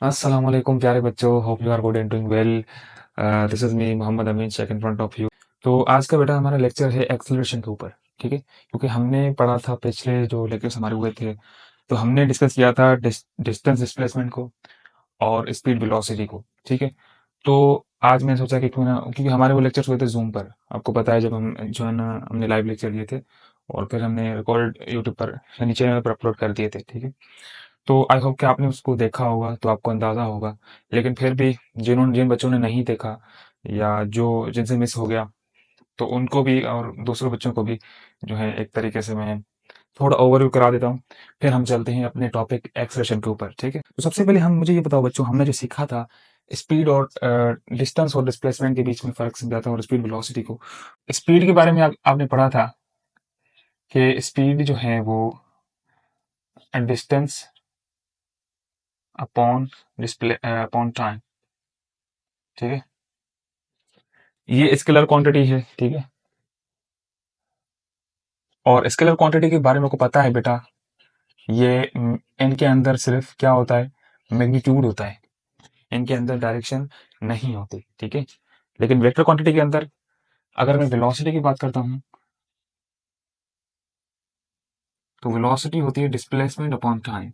अस्सलाम वालेकुम प्यारे बच्चों, hope you are good and doing well. This is me Mohammad Amin Sheikh in front of you. तो आज का बेटा हमारा लेक्चर है एक्सेलरेशन के ऊपर। ठीक है, क्योंकि हमने पढ़ा था पिछले जो लेक्चर्स हमारे हुए थे, तो हमने डिस्कस किया था डिस्टेंस डिस्प्लेसमेंट को और स्पीड वेलोसिटी को। ठीक है, तो आज मैं सोचा कि क्यों ना, क्योंकि हमारे वो लेक्चर्स हुए थे जूम पर, आपको पता है, जब हम जो है ना हमने लाइव लेक्चर लिए थे और फिर हमने रिकॉर्ड यूट्यूब पर यानी चैनल पर अपलोड कर दिए थे। ठीक है, तो आई होप कि आपने उसको देखा होगा तो आपको अंदाज़ा होगा। लेकिन फिर भी जिन बच्चों ने नहीं देखा या जो जिनसे मिस हो गया, तो उनको भी और दूसरे बच्चों को भी जो है एक तरीके से मैं थोड़ा ओवरव्यू करा देता हूँ। फिर हम चलते हैं अपने टॉपिक एक्सलेशन के ऊपर। ठीक है, तो सबसे पहले हम मुझे ये बताओ बच्चों, हमने जो सीखा था स्पीड और डिस्टेंस और डिस्प्लेसमेंट के बीच में फ़र्क समझाता हूँ और स्पीड वेलोसिटी को। स्पीड के बारे में आपने पढ़ा था कि स्पीड जो है वो distance upon display upon time. ठीक है, ये स्केलर क्वांटिटी है। ठीक है, और स्केलर क्वांटिटी के बारे में को पता है बेटा, ये इनके अंदर सिर्फ क्या होता है, मैग्नीट्यूड होता है, इनके अंदर डायरेक्शन नहीं होती। ठीक है, लेकिन वेक्टर क्वांटिटी के अंदर अगर मैं वेलोसिटी की बात करता हूं, तो वेलोसिटी होती है डिस्प्लेसमेंट अपॉन टाइम।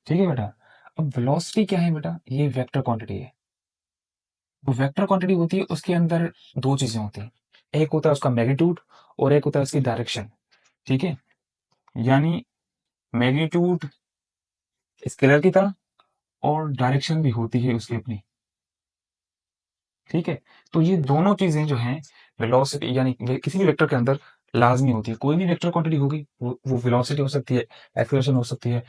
ठीक है बेटा, अब वेलोसिटी क्या है बेटा, ये वेक्टर क्वांटिटी है। तो वेक्टर क्वांटिटी होती है, उसके अंदर दो चीजें होती हैं, एक होता है उसका मैग्नीट्यूड और एक होता है उसकी डायरेक्शन। ठीक है, यानी मैग्नीट्यूड स्केलर की तरह और डायरेक्शन भी होती है उसकी अपनी। ठीक है, तो ये दोनों चीजें जो हैं वेलोसिटी यानी किसी भी वेक्टर के अंदर लाजमी होती है। कोई भी वेक्टर क्वांटिटी होगी, वो वेलोसिटी हो सकती है, एक्सेलरेशन हो सकती है,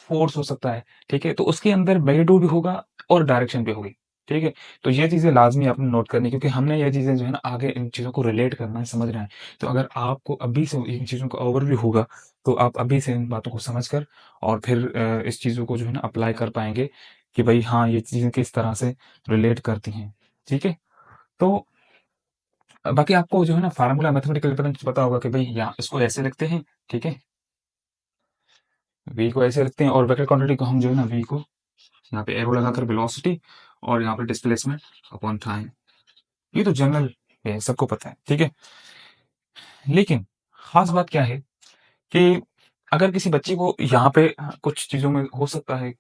फोर्स हो सकता है। ठीक है, तो उसके अंदर मैग्नीट्यूड भी होगा और डायरेक्शन भी होगी। ठीक है, तो ये चीजें लाजमी आपने नोट करनी, क्योंकि हमने ये चीजें जो है ना आगे इन चीजों को रिलेट करना है, समझना है। तो अगर आपको अभी से इन चीजों का ओवरव्यू होगा, तो आप अभी से इन बातों को समझकर और फिर इस चीजों को जो है ना अप्लाई कर पाएंगे कि भाई हाँ, ये चीजें किस तरह से रिलेट करती हैं। ठीक है, तो बाकी आपको जो है ना फार्मूला मैथमेटिकल डिफरेंस पता होगा कि भाई यहाँ इसको ऐसे लिखते हैं। ठीक है, वी को ऐसे लिखते हैं और वेक्टर क्वांटिटी को हम जो है ना वी को यहाँ पे एरो लगाकर वेलोसिटी और यहाँ पे डिस्प्लेसमेंट अपॉन टाइम, ये तो जनरल है, सबको पता है। ठीक है, लेकिन खास बात क्या है कि अगर किसी बच्चे को यहाँ पे कुछ चीजों में हो सकता है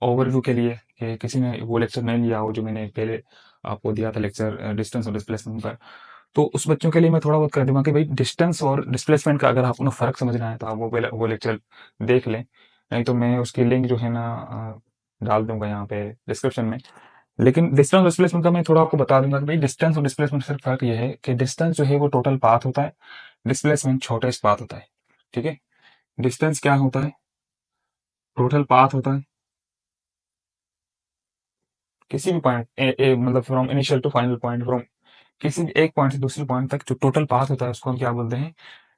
ओवरव्यू के लिए कि किसी ने वो लेक्चर नहीं लिया हो जो मैंने पहले आपको दिया था लेक्चर डिस्टेंस और डिस्प्लेसमेंट पर, तो उस बच्चों के लिए मैं थोड़ा बहुत कर दूंगा कि भाई डिस्टेंस और डिस्प्लेसमेंट का अगर आपको ना फर्क समझना है तो आप वो लेक्चर देख लें। नहीं तो मैं उसकी लिंक जो है ना डाल दूंगा यहाँ पे डिस्क्रिप्शन में। लेकिन डिस्टेंस और डिस्प्लेसमेंट का मैं थोड़ा आपको बता दूंगा कि भाई डिस्टेंस और डिस्प्लेसमेंट सिर्फ फर्क ये है कि डिस्टेंस जो है वो टोटल पाथ होता है, डिस्प्लेसमेंट छोटेस्ट पाथ होता है। ठीक है, डिस्टेंस क्या होता है, टोटल पाथ होता है किसी भी पॉइंट मतलब from initial to final point, from किसी भी एक पॉइंट से दूसरे पॉइंट तक जो टोटल पाथ होता है उसको हम क्या बोलते हैं,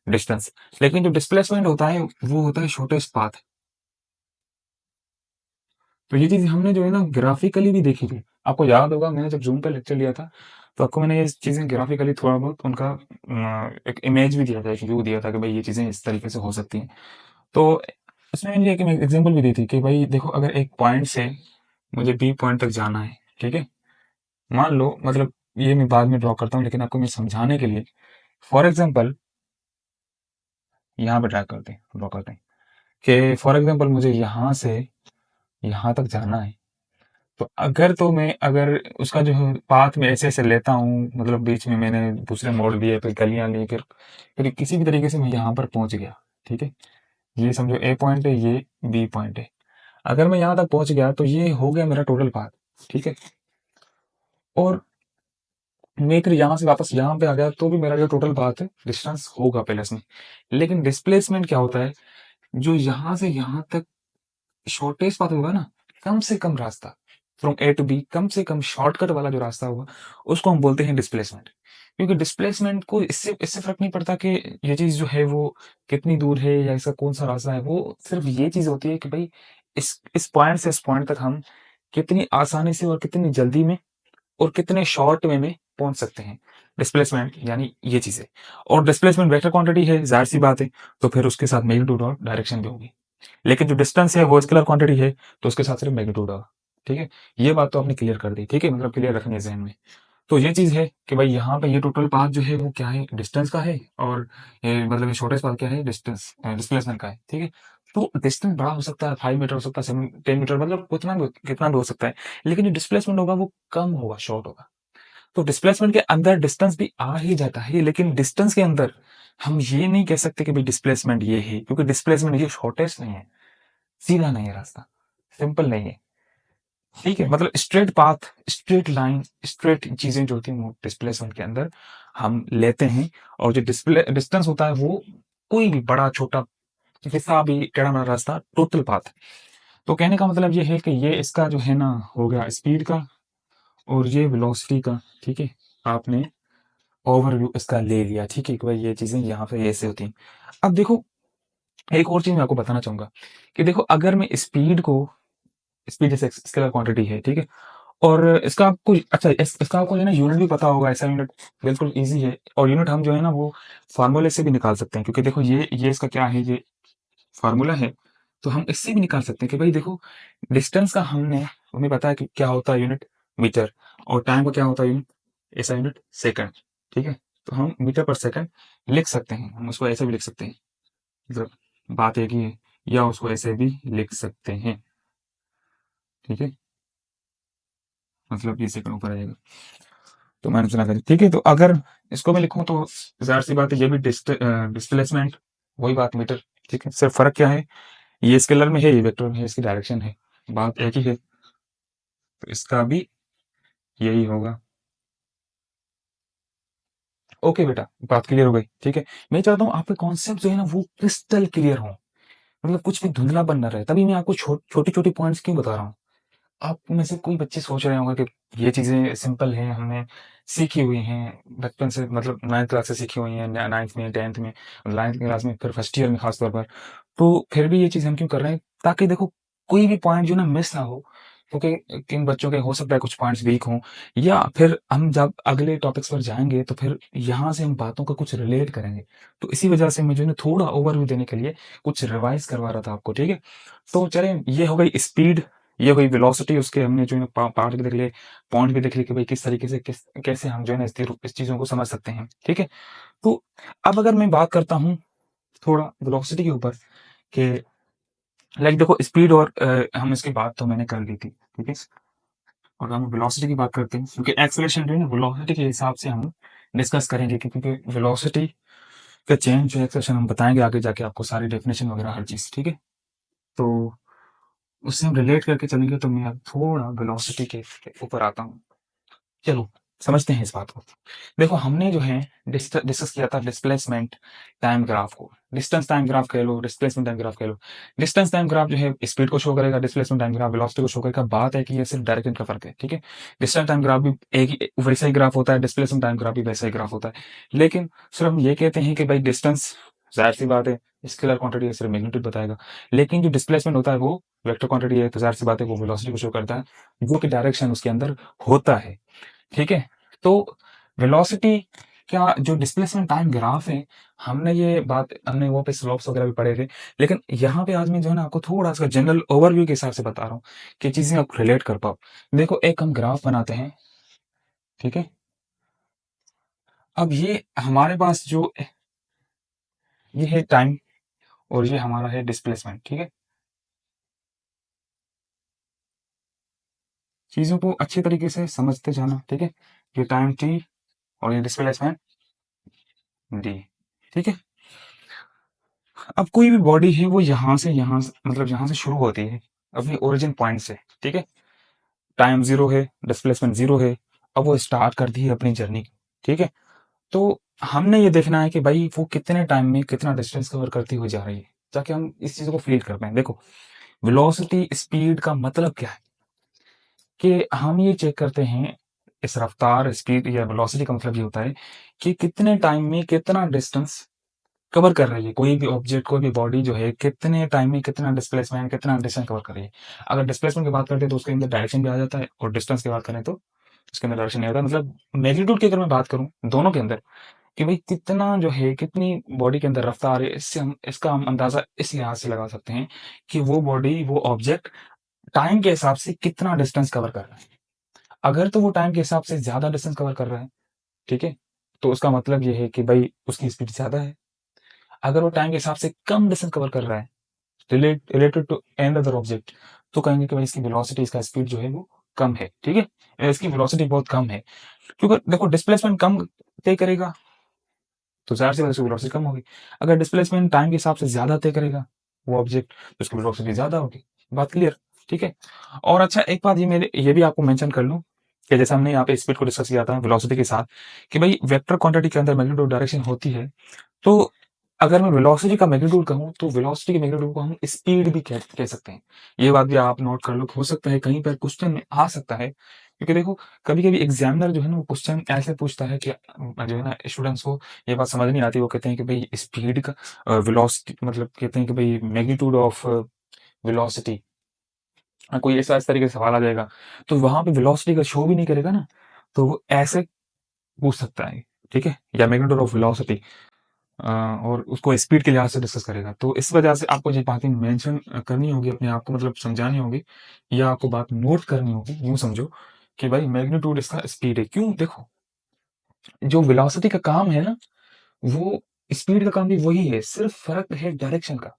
डिस्टेंस। लेकिन जो डिस्प्लेसमेंट होता है वो होता है शॉर्टेस्ट पाथ। तो ये चीज हमने जो है ना ग्राफिकली भी देखी थी, आपको याद होगा मैंने जब जूम पे लेक्चर लिया था तो आपको मैंने ये चीजें ग्राफिकली थोड़ा बहुत उनका एक इमेज भी दिया था, एक व्यू दिया था कि भाई ये चीजें इस तरीके से हो सकती हैं। तो उसमें मैंने एक एग्जांपल भी दी थी कि भाई देखो, अगर एक पॉइंट से मुझे बी पॉइंट तक जाना है। ठीक है, मान लो, मतलब ये मैं बाद में ड्रॉ करता हूँ लेकिन आपको मैं समझाने के लिए फॉर एग्जाम्पल यहाँ पे ड्रा करते हैं, ड्रॉ करते हैं कि फॉर एग्जाम्पल मुझे यहाँ से यहाँ तक जाना है। तो अगर उसका जो है पाथ में ऐसे ऐसे लेता हूँ, मतलब बीच में मैंने दूसरे मोड़ लिए, फिर गलियां ली, फिर किसी भी तरीके से मैं यहाँ पर पहुंच गया। ठीक है, ये समझो ए पॉइंट है, ये बी पॉइंट है। अगर मैं यहाँ तक पहुंच गया तो ये हो गया मेरा टोटल पाथ। ठीक है, और मैं फिर यहाँ से वापस यहाँ पे आ गया तो भी मेरा जो टोटल पाथ है डिस्टेंस होगा प्लस में। लेकिन डिस्प्लेसमेंट क्या होता है, जो यहाँ से यहाँ तक शॉर्टेस्ट पाथ होगा ना, कम से कम रास्ता फ्रॉम ए टू बी, कम से कम शॉर्टकट वाला जो रास्ता होगा उसको हम बोलते हैं डिस्प्लेसमेंट। क्योंकि डिस्प्लेसमेंट को इससे इससे फर्क नहीं पड़ता कि ये चीज जो है वो कितनी दूर है या इसका कौन सा रास्ता है, वो सिर्फ ये चीज होती है कि भाई इस पॉइंट से इस पॉइंट तक हम कितनी आसानी से और कितनी जल्दी में और कितने शॉर्ट वे में पहुंच सकते हैं। डिस्प्लेसमेंट यानी ये चीजें, और डिस्प्लेसमेंट वेक्टर क्वांटिटी है, जाहिर सी बात है, तो फिर उसके साथ मैग्नीट्यूड और डायरेक्शन भी होगी। लेकिन जो डिस्टेंस है वो स्केलर क्वांटिटी है, तो उसके साथ सिर्फ मैग्नीट्यूड होगा। ठीक है, ये बात तो आपने क्लियर कर दी। ठीक है, मतलब क्लियर रखनी है जहन में। तो ये चीज है कि भाई यहाँ पे ये टोटल पाथ जो है वो क्या है, डिस्टेंस का है, और ये मतलब ये शॉर्टेस्ट पाथ क्या है, डिस्टेंस डिस्प्लेसमेंट का है। ठीक है, तो डिस्टेंस बड़ा हो सकता है, 5 मीटर हो सकता है, 10 मीटर, मतलब कितना भी हो सकता है, लेकिन जो डिस्प्लेसमेंट होगा वो कम होगा, शॉर्ट होगा। तो डिस्प्लेसमेंट के अंदर डिस्टेंस भी आ ही जाता है, लेकिन डिस्टेंस के अंदर हम ये नहीं कह सकते कि भाई डिस्प्लेसमेंट ये है, क्योंकि डिस्प्लेसमेंट ये शॉर्टेस्ट नहीं है, सीधा नहीं है रास्ता, सिंपल नहीं है। ठीक है, मतलब straight path, straight line, straight चीजें जो होती हैं वो डिस्प्लेसमेंट के अंदर हम लेते हैं। और जो डिस्टेंस होता है वो कोई भी बड़ा छोटा किसी भी टेढ़ा मेढ़ा रास्ता, टोटल पाथ। तो कहने का मतलब ये है कि ये इसका जो है ना हो गया स्पीड का, और ये वेलोसिटी का। ठीक है, आपने ओवरव्यू इसका ले लिया। ठीक है कि भाई ये चीजें यहाँ पे ऐसे होती हैं। अब देखो, एक और चीज मैं आपको बताना चाहूंगा कि देखो, अगर मैं स्पीड जैसे स्केलर क्वांटिटी है, ठीक है, और इसका आपको अच्छा इसका आपको जो है ना यूनिट भी पता होगा, ऐसा यूनिट बिल्कुल इजी है, और यूनिट हम जो है ना वो फार्मूले से भी निकाल सकते हैं, क्योंकि देखो ये इसका क्या है, ये फार्मूला है, तो हम इससे भी निकाल सकते हैं कि भाई देखो, डिस्टेंस का हमें पता है कि क्या होता है यूनिट, मीटर, और टाइम का क्या होता है यूनिट, ऐसा यूनिट सेकंड। ठीक है, तो हम मीटर पर सेकंड लिख सकते हैं, हम उसको ऐसे भी लिख सकते हैं, मतलब बात एक ही है, या उसको ऐसे भी लिख सकते हैं। ठीक है, मतलब ये सेकंड ऊपर आएगा, तो मैंने सुना था। ठीक है, तो अगर इसको मैं लिखूं तो जाहिर सी बात है, ये भी डिस्प्लेसमेंट, वही बात मीटर। ठीक है, सिर्फ फर्क क्या है, ये स्केलर में है, ये वेक्टर में है, इसकी डायरेक्शन है, बात एक ही है, तो इसका भी यही होगा। ओके बेटा, बात क्लियर हो गई। ठीक है, मैं चाहता हूँ आपके कॉन्सेप्ट जो है ना वो क्रिस्टल क्लियर हो, मतलब कुछ भी धुंधलापन न रहे, तभी मैं आपको छोटी छोटी पॉइंट्स क्यों बता रहा हूँ। आप में से कोई बच्चे सोच रहे होंगे कि ये चीजें सिंपल हैं, हमने सीखी हुई हैं बचपन से, मतलब 9th क्लास से सीखी हुई हैं, 9th में, 10th में, 9th क्लास में, फिर फर्स्ट ईयर में खास तौर पर। तो फिर भी ये चीज हम क्यों कर रहे हैं, ताकि देखो कोई भी पॉइंट जो ना मिस ना हो, क्योंकि किन बच्चों के हो सकता है कुछ पॉइंट्स वीक हों, या फिर हम जब अगले टॉपिक्स पर जाएंगे तो फिर यहाँ से हम बातों का कुछ रिलेट करेंगे। तो इसी वजह से मुझे ना थोड़ा ओवरव्यू देने के लिए कुछ रिवाइज करवा रहा था आपको। ठीक है, तो चले, ये हो गई स्पीड, ये हुई वेलोसिटी, उसके हमने जो है पार्ट भी देख लिए, पॉइंट भी देख लिए कि भाई किस तरीके से कैसे हम जो है ना इस चीजों को समझ सकते हैं। ठीक है, तो अब अगर मैं बात करता हूँ थोड़ा वेलोसिटी के ऊपर, कि लाइक देखो स्पीड और हम इसकी बात तो मैंने कर ली थी। ठीक है, और हम वेलोसिटी की बात करते हैं, क्योंकि एक्सेलरेशन जो है ना वेलोसिटी के हिसाब से हम डिस्कस करेंगे, क्योंकि वेलोसिटी का चेंज जो एक्सेलरेशन हम बताएंगे आगे जाके आपको, सारी डेफिनेशन वगैरह हर चीज। ठीक है, तो उससे हम रिलेट करके चलेंगे, तो मैं अब थोड़ा वेलोसिटी के ऊपर आता हूँ। चलो समझते हैं इस बात को। देखो, हमने जो है डिस्कस किया था डिस्प्लेसमेंट टाइम ग्राफ को, डिस्टेंस टाइम ग्राफ कह लो, डिस्प्लेसमेंट टाइम ग्राफ कह लो। डिस्टेंस टाइम ग्राफ जो है स्पीड को शो करेगा, डिस्प्लेसमेंट टाइम ग्राफ वेलोसिटी को शो करेगा। बात है कि ये सिर्फ डायरेक्शन का फर्क है। ठीक है, डिस्टेंस टाइम ग्राफ भी वैसा ही ग्राफ होता है, डिस्प्लेसमेंट टाइम ग्राफ भी वैसा ही ग्राफ होता है, लेकिन सिर्फ हम ये कहते हैं कि भाई डिस्टेंस, जाहिर सी बात है, स्केलर क्वांटिटी है, सिर्फ मैग्नीट्यूड बताएगा, लेकिन जो डिस्प्लेसमेंट होता है वो वेक्टर क्वांटिटी है, तो जाहिर सी बात है वो वेलोसिटी को शो करता है, जो कि डायरेक्शन उसके अंदर होता है। ठीक है, तो वेलोसिटी क्या, जो डिस्प्लेसमेंट टाइम ग्राफ है, हमने वो पे स्लोप्स वगैरह भी पढ़े थे, लेकिन यहाँ पे आज मैं जो है ना आपको थोड़ा सा जनरल ओवरव्यू के हिसाब से बता रहा हूँ कि चीजें आप रिलेट कर पाओ। देखो, एक हम ग्राफ बनाते हैं। ठीक है, अब ये हमारे पास जो ये है टाइम, और ये हमारा है डिस्प्लेसमेंट। ठीक है, चीजों को अच्छे तरीके से समझते जाना। ठीक है, ये टाइम टी और ये डिस्प्लेसमेंट डी। ठीक है, अब कोई भी बॉडी है वो मतलब यहाँ से शुरू होती है अपनी ओरिजिन पॉइंट से। ठीक है, टाइम जीरो है, डिस्प्लेसमेंट जीरो है, अब वो स्टार्ट करती है अपनी जर्नी। ठीक है, तो हमने ये देखना है कि भाई वो कितने टाइम में कितना डिस्टेंस कवर करती हुई जा रही है, ताकि हम इस चीज को फील कर पाए। देखो, वेलोसिटी स्पीड का मतलब क्या है, कि हम ये चेक करते हैं, इस रफ्तार स्पीड या वेलोसिटी का मतलब ये होता है कि कितने टाइम में कितना डिस्टेंस कवर कर रही है, कोई भी ऑब्जेक्ट, कोई भी बॉडी जो है कितने टाइम में कितना डिस्प्लेसमेंट, कितना डिस्टेंस कवर कर रही है। अगर डिस्प्लेसमेंट की बात करते हैं तो उसके अंदर डायरेक्शन भी आ जाता है, और डिस्टेंस की बात करें तो उसके अंदर डायरेक्शन नहीं होता। मतलब मैग्नीट्यूड की अगर मैं बात करूँ दोनों के अंदर कि भाई कितना जो है कितनी बॉडी के अंदर रफ्तार है, इससे हम इसका हम अंदाजा इस लिहाज से लगा सकते हैं कि वो बॉडी वो ऑब्जेक्ट टाइम के हिसाब से कितना डिस्टेंस कवर कर रहा है। अगर तो वो टाइम के हिसाब से ज्यादा डिस्टेंस कवर कर रहा है, ठीक है, तो उसका मतलब ये है कि भाई उसकी स्पीड ज्यादा है। अगर वो टाइम के हिसाब से कम डिस्टेंस कवर कर रहा है related to any other object, तो कहेंगे कि भाई इसकी वेलोसिटी, इसका स्पीड जो है वो कम है, ठीक है, इसकी वेलोसिटी बहुत कम है। क्योंकि देखो डिस्प्लेसमेंट कम तय करेगा तो ज़ाहिर सी बात है उसकी वेलोसिटी कम होगी। अगर डिस्प्लेसमेंट टाइम के हिसाब से ज़्यादा तय करेगा वो ऑब्जेक्ट, तो उसकी वेलोसिटी ज़्यादा होगी। बात क्लियर? ठीक है। और अच्छा एक बात ये भी आपको मेंशन कर लूँ कि जैसे हमने यहाँ पे स्पीड को डिस्कस किया था वेलोसिटी के साथ कि भाई वेक्टर क्वांटिटी के अंदर मैग्नीट्यूड डायरेक्शन होती है। तो अगर मैं वेलोसिटी का मैग्नीट्यूड कहूँ तो वेलोसिटी के मैग्नीट्यूड को हम स्पीड भी कह सकते हैं। ये बात भी आप नोट कर लो, हो सकता है कहीं पर क्वेश्चन में आ सकता है, क्योंकि देखो कभी-कभी एग्जामिनर जो है ना वो क्वेश्चन ऐसे पूछता है कि जो है ना स्टूडेंट्स को ये बात समझ नहीं आती। वो कहते हैं कि भाई स्पीड का वेलोसिटी मतलब कहते हैं कि भाई मैग्नीट्यूड ऑफ वेलोसिटी, कोई ऐसा इस तरीके से सवाल आ जाएगा तो वहां पे वेलोसिटी का शो भी नहीं करेगा ना, तो वो ऐसे पूछ सकता है, ठीक है, या मैग्नीट्यूड ऑफ वेलोसिटी और उसको स्पीड के लिहाज से डिस्कस करेगा। तो इस वजह से आपको ये बातें मेंशन करनी होगी अपने आप को, मतलब समझानी होगी या आपको बात नोट करनी होगी। यूं समझो कि भाई मैग्नीट्यूड इसका स्पीड है। क्यों? देखो जो वेलोसिटी का काम है ना वो स्पीड का काम भी वही है, सिर्फ फर्क है डायरेक्शन का,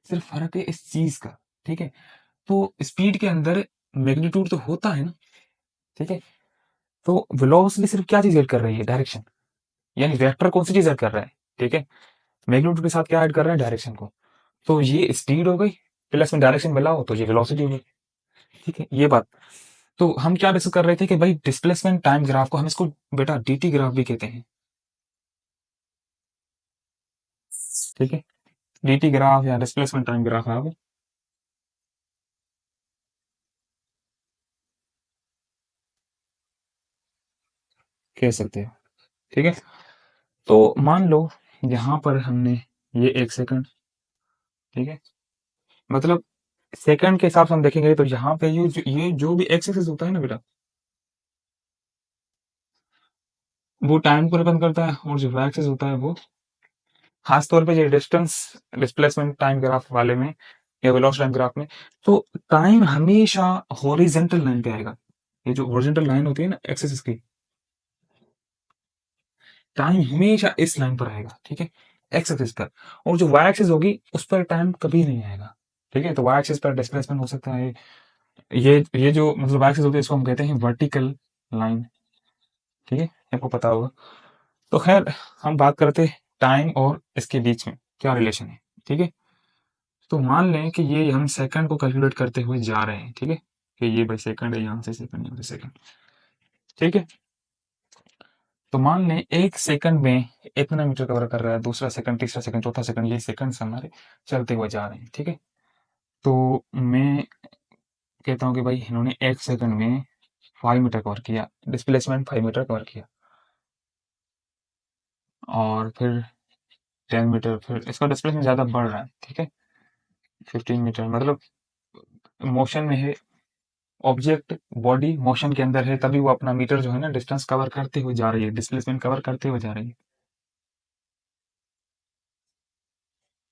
सिर्फ फर्क है इस चीज का, ठीक है। तो स्पीड के अंदर मैग्नीट्यूड तो होता है ना, ठीक है। तो वेलोसिटी सिर्फ क्या चीज ऐड कर रही है? डायरेक्शन। यानी वेक्टर कौन सी चीज ऐड कर रहा है, ठीक है, मैग्नीट्यूड के साथ क्या ऐड कर रहा है? डायरेक्शन को। तो ये स्पीड हो गई, प्लस में डायरेक्शन मिलाओ तो ये वेलोसिटी हो गई, ठीक है, ये बात। तो हम क्या डिस्कस कर रहे थे कि भाई डिस्प्लेसमेंट टाइम ग्राफ को हम इसको बेटा डीटी ग्राफ भी कहते हैं, ठीक है। डीटी ग्राफ या डिस्प्लेसमेंट टाइम ग्राफ आप कह सकते हो, ठीक है। तो मान लो यहाँ पर हमने ये 1 सेकंड, ठीक है, मतलब सेकंड के हिसाब से हम देखेंगे तो यहाँ पे ये जो भी एक्स एक्सिस होता है ना बेटा, वो टाइम को रिप्रेजेंट करता है, और जो वाई एक्सिस होता है वो खास तौर पे ये डिस्टेंस डिस्प्लेसमेंट टाइम ग्राफ वाले में या वेलोसिटी टाइम ग्राफ में, तो टाइम हमेशा हॉरिजेंटल लाइन पे आएगा। ये जो हॉरिजेंटल लाइन होती है ना एक्सिस की, टाइम हमेशा इस लाइन पर आएगा, ठीक है, एक्स एक्सिस पर। और जो वाई एक्सिस होगी उस पर टाइम कभी नहीं आएगा, ठीक है। तो वाई एक्सिस पर डिस्प्लेसमेंट हो सकता है, ये जो मतलब वाई एक्सिस होती है इसको हम कहते हैं वर्टिकल लाइन, ठीक है, आपको पता होगा। तो खैर हम बात करते हैं टाइम और इसके बीच में क्या रिलेशन है, ठीक है। तो मान लें कि ये हम सेकंड को कैलकुलेट करते हुए जा रहे हैं, ठीक है, कि ये भाई सेकंड है, यहाँ से सेकंड, यहाँ से सेकंड, ठीक है। तो मान लें 1 सेकंड में इतना मीटर कवर कर रहा है, दूसरा सेकंड, तीसरा सेकंड, चौथा सेकंड, ये सेकंड हमारे चलते हुए जा रहे हैं, ठीक है। तो मैं कहता हूँ कि भाई इन्होंने 1 सेकंड में 5 मीटर कवर किया, डिस्प्लेसमेंट 5 मीटर कवर किया, और फिर 10 मीटर, फिर इसका डिस्प्लेसमेंट ज्यादा बढ़ रहा है, ठीक है, 15 मीटर, मतलब मोशन में है ऑब्जेक्ट, बॉडी मोशन के अंदर है, तभी वो अपना मीटर जो है ना डिस्टेंस कवर करते हुए जा रही है, डिस्प्लेसमेंट कवर करते हुए जा रही है।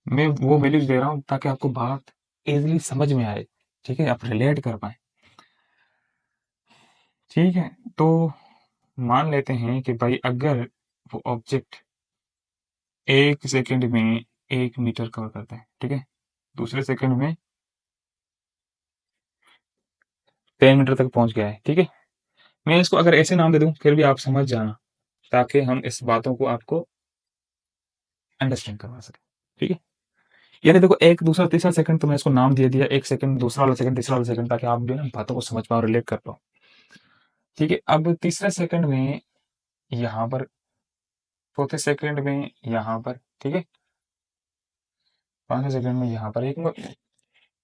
मैं वो वैल्यूज दे रहा हूँ ताकि आपको बात इजीली समझ में आए, ठीक है, आप रिलेट कर पाए, ठीक है। तो मान लेते हैं कि भाई अगर वो ऑब्जेक्ट 1 सेकंड में 1 मीटर कवर करता है, ठीक है, दूसरे सेकंड में 10 मीटर तक पहुंच गया है, ठीक है। मैं इसको अगर ऐसे नाम दे दूं फिर भी आप समझ जाना, ताकि हम इस बातों को आपको अंडरस्टैंड करवा सकें, ठीक है। यानी देखो एक दूसरा तीसरा सेकंड तो मैं इसको नाम दे दिया, 1 सेकंड, दूसरा वाला सेकंड, तीसरा वाला सेकंड, ताकि आप जो है ना बातों को समझ पाओ, रिलेट कर पाओ, ठीक है। अब तीसरे सेकंड में यहाँ पर, चौथे सेकंड में यहाँ पर, ठीक है, 5वें सेकंड में यहाँ पर, एक मैं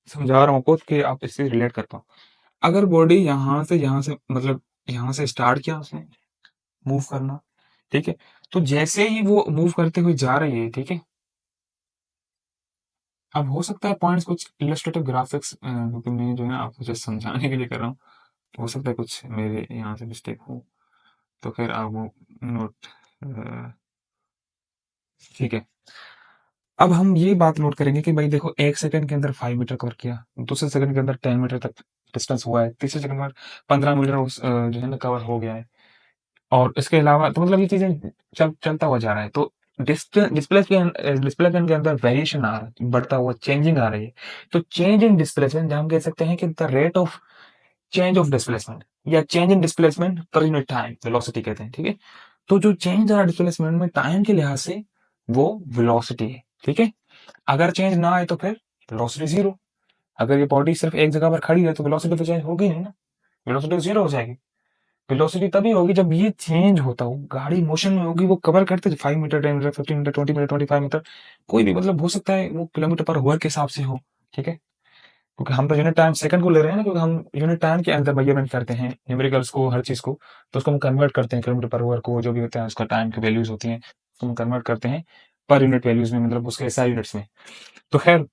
समझा रहा हूँ आपको कि आप इससे रिलेट कर पाओ। अगर बॉडी यहाँ से मतलब यहाँ से स्टार्ट किया उसने मूव करना, ठीक है, तो जैसे ही वो मूव करते हुए जा रही है, ठीक है, अब हो सकता है पॉइंट्स कुछ इलस्ट्रेटिव ग्राफिक्स, क्योंकि मैं जो है आपको जस्ट समझाने के लिए कर रहा हूँ, हो सकता है कुछ मेरे यहाँ से मिस्टेक हो, तो खैर आप वो नोट ठीक है। अब हम ये बात नोट करेंगे कि भाई देखो 1 सेकंड के अंदर 5 मीटर कवर किया, दूसरे सेकंड के अंदर 10 मीटर तक डिस्टेंस हुआ है, तीसरे सेकंड में 15 मीटर जो है ना कवर हो गया है। और इसके अलावा तो मतलब ये चीज़ें चलता हुआ जा रहा है। तो डिस्प्लेसमेंट के अंदर वेरिएशन आ रहा है, बढ़ता हुआ चेंजिंग आ रही है। तो चेंज इन डिस्प्लेसमेंट हम कह सकते हैं कि the rate of change of displacement या change in displacement per unit time velocity कहते हैं, ठीक है। तो जो चेंज आ रहा है डिस्प्लेसमेंट में टाइम के लिहाज से वो वेलोसिटी है, ठीक है। अगर चेंज ना आए तो फिर वेलोसिटी जीरो। अगर ये बॉडी सिर्फ एक जगह पर खड़ी है तो वेलोसिटी तो चेंज होगी नहीं ना, वेलोसिटी जीरो हो जाएगी। वेलोसिटी तभी होगी जब ये चेंज होता हो, गाड़ी मोशन में होगी, वो कवर करते 5 metre 10 metre 15 metre 20 metre 25 metre, कोई भी मतलब हो सकता है वो किलोमीटर पर आवर के हिसाब से हो, ठीक है। क्योंकि हम तो यूनिट टाइम सेकंड को ले रहे हैं ना, क्योंकि हम यूनिट टाइम के अंदर मेजरमेंट करते हैं न्यूमेरिकल्स को, हर चीज को। तो उसको हम कन्वर्ट करते हैं किलोमीटर पर आवर को, जो भी होता है उसका टाइम की वैल्यूज होती हैं, उसको हम कन्वर्ट करते हैं पर यूनिट वैल्यूज में, मतलब उसके एसआई यूनिट्स में। तो खैर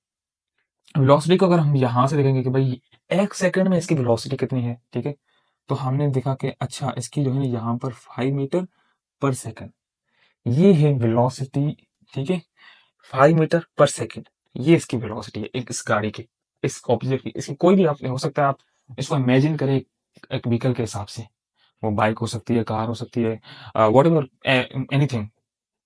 वेलोसिटी को अगर हम यहाँ से देखेंगे कि भाई 1 सेकंड में इसकी वेलोसिटी कितनी है, ठीक है। तो हमने देखा कि अच्छा इसकी जो है यहाँ पर 5 मीटर पर सेकंड, ये है वेलोसिटी, ठीक है। 5 मीटर पर सेकंड, ये इसकी वेलोसिटी है एक इस गाड़ी की, इस ऑब्जेक्ट की, इसकी कोई भी आप हो सकता है, आप इसको इमेजिन करें एक व्हीकल के हिसाब से। वो बाइक हो सकती है, कार हो सकती है, what ever, anything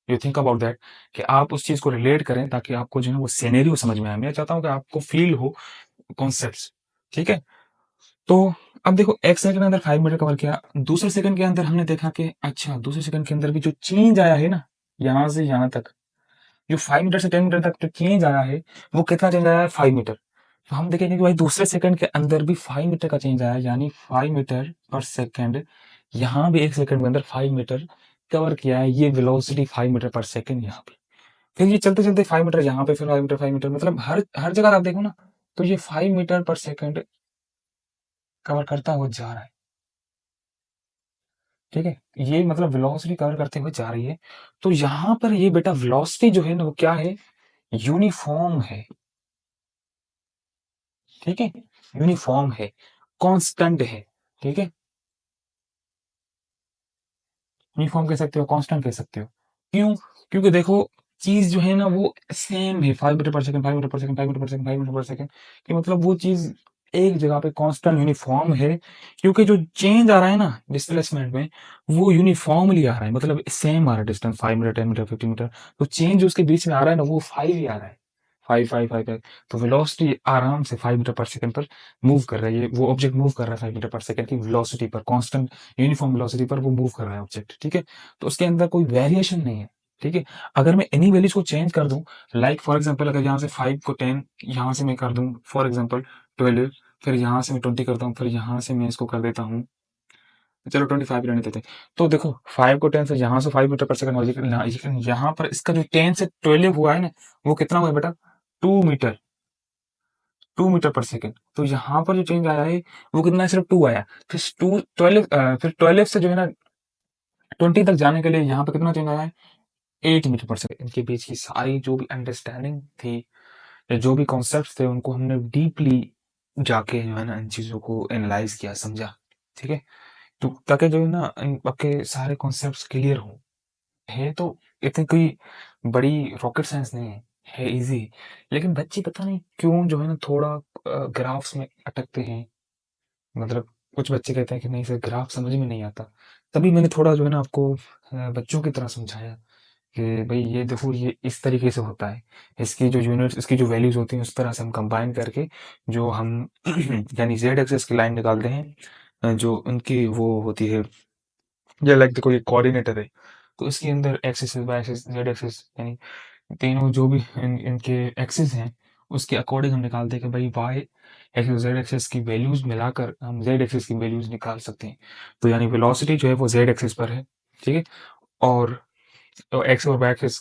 you think about that, कि आप उस चीज को रिलेट करें ताकि आपको जो है वो सिनेरियो समझ में आए। मैं चाहता हूँ कि आपको फील हो कॉन्सेप्ट्स, ठीक है। तो अब देखो 1 सेकंड के अंदर 5 मीटर कवर किया, दूसरे सेकंड के अंदर हमने देखा कि अच्छा दूसरे सेकंड के अंदर भी जो चेंज आया है ना, यहाँ से यहाँ तक, जो 5 मीटर से 10 मीटर तक जो चेंज आया है, वो कितना चेंज आया है? 5 मीटर। तो हम देखेंगे कि भाई दूसरे सेकंड के अंदर भी 5 मीटर का चेंज आया है, यानी 5 मीटर पर सेकंड। यहाँ भी 1 सेकंड के अंदर 5 मीटर कवर किया है, ये वेलोसिटी 5 मीटर पर सेकंड यहाँ पे। फिर ये चलते चलते 5 मीटर यहाँ पे, फिर 5 मीटर 5 मीटर, मतलब हर हर जगह आप देखो ना, तो ये 5 मीटर पर सेकंड कवर करता हुआ जा रहा है, ठीक है। ये मतलब वेलोसिटी कवर करते हुए जा रही है। तो यहाँ पर ये बेटा वेलोसिटी जो है ना वो क्या है? यूनिफॉर्म है, ठीक है। यूनिफॉर्म है, कांस्टेंट है, ठीक है। यूनिफॉर्म कह सकते हो, कांस्टेंट कह सकते हो। क्यों? क्योंकि देखो चीज जो है ना वो सेम है, 5 मीटर पर सेकंड 5 मीटर पर सेकंड 5 मीटर पर सेकंड 5 मीटर पर सेकंड, कि मतलब वो चीज एक जगह पे कांस्टेंट यूनिफॉर्म है। क्योंकि जो चेंज आ रहा है ना डिस्प्लेसमेंट में, वो यूनिफॉर्मली आ रहा है, मतलब सेम आ रहा है डिस्टेंस 5 मीटर 10 मीटर 15 मीटर। तो चेंज उसके बीच में आ रहा है ना, वो 5 ही आ रहा है, 5 5 5 5। तो वेलोसिटी आराम से 5 मीटर पर सेकंड पर मूव कर रही है, वो ऑब्जेक्ट मूव कर रहा है 5 मीटर पर सेकंड की वेलोसिटी पर, कांस्टेंट यूनिफॉर्म वेलोसिटी पर वो मूव कर रहा है ऑब्जेक्ट, ठीक है। तो उसके अंदर कोई वेरिएशन नहीं है, ठीक है। अगर मैं इन्हीं वैल्यूज को चेंज कर दूं, लाइक फॉर एग्जांपल अगर यहाँ से 5 को 10, यहाँ से मैं कर दूं फॉर एग्जांपल 12, फिर यहाँ से मैं 20 करता हूँ, फिर यहाँ से मैं इसको कर देता हूँ, चलो 25 रहने देते हैं। तो देखो 5 को 10 से यहाँ से 5 मीटर पर सेकंड, और लेकिन यहाँ पर इसका जो 10 से 12 हुआ है ना, वो कितना हुआ है बेटा? 2 मीटर, 2 मीटर पर सेकंड। तो यहाँ पर जो चेंज आया है वो कितना है? सिर्फ 2 आया। फिर 12, फिर 12 से जो है ना 20 तक जाने के लिए यहाँ पे कितना चेंज आया है? 8 मीटर पर सेकंड। इनके बीच की सारी जो भी अंडरस्टैंडिंग थी या जो भी कॉन्सेप्ट थे, उनको हमने डीपली जाके जो है ना इन चीजों को एनालाइज किया, समझा, ठीक है। तो ताकि जो है ना आपके सारे कॉन्सेप्ट्स क्लियर हो। है तो इतनी कोई बड़ी रॉकेट साइंस नहीं है, है इजी। लेकिन बच्चे पता नहीं क्यों जो है ना थोड़ा ग्राफ्स में अटकते हैं, मतलब कुछ बच्चे कहते हैं कि नहीं सर ग्राफ समझ में नहीं आता। तभी मैंने थोड़ा जो है ना आपको बच्चों की तरह समझाया कि भाई ये देखो ये इस तरीके से होता है, इसकी जो यूनिट्स, इसकी जो वैल्यूज होती हैं उस तरह से हम कंबाइन करके जो हम यानी जेड एक्सेस की लाइन निकालते हैं, जो उनकी वो होती है, या लाइक देखो ये कोऑर्डिनेटर है, तो इसके अंदर axis Y axis Z axis, यानी तीनों जो भी इनके एक्सिस हैं उसके अकॉर्डिंग हम निकालते हैं कि भाई वाई एक्सिस जेड एक्सिस की वैल्यूज मिलाकर हम जेड एक्सिस की वैल्यूज निकाल सकते हैं। तो यानी वेलोसिटी जो है वो जेड एक्सिस पर है, ठीक है। और एक्स और वाई एक्सिस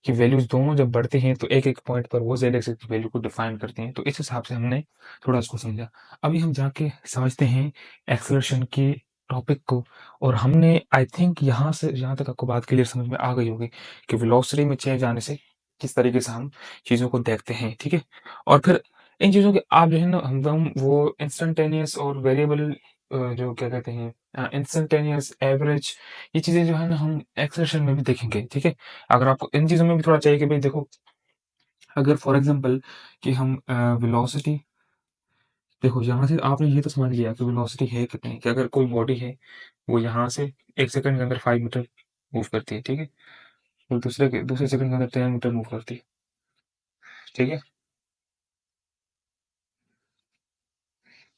की वैल्यूज दोनों जब बढ़ती हैं तो एक एक पॉइंट पर वो जेड एक्सिस की वैल्यू को डिफाइन करती हैं। तो इस हिसाब से हमने थोड़ा इसको समझा। अभी हम जाके समझते हैं एक्सलरेशन के टॉपिक को। और हमने आई थिंक यहाँ से यहाँ तक आपको बात क्लियर समझ में आ गई होगी कि वेलोसिटी में चेंज आने से किस तरीके से हम चीज़ों को देखते हैं, ठीक है। और फिर इन चीज़ों के आप जो है ना हम वो इंस्टेंटेनियस और वेरिएबल जो क्या कहते हैं इंस्टेंटेनियस, एवरेज, ये चीज़ें जो है ना हम एक्सेलरेशन में भी देखेंगे, ठीक है? अगर आपको इन चीज़ों में भी थोड़ा चाहिए कि भई देखो, अगर फॉर एग्ज़ाम्पल कि हम वेलोसिटी, देखो यहाँ से आपने ये तो समझ लिया कि वेलोसिटी है कितनी, कि अगर कोई बॉडी है, वो यहाँ से 1 सेकंड के अंदर 5 मीटर मूव करती है, ठीक है? और दूसरे सेकंड के अंदर 10 मीटर मूव करती है, ठीक है?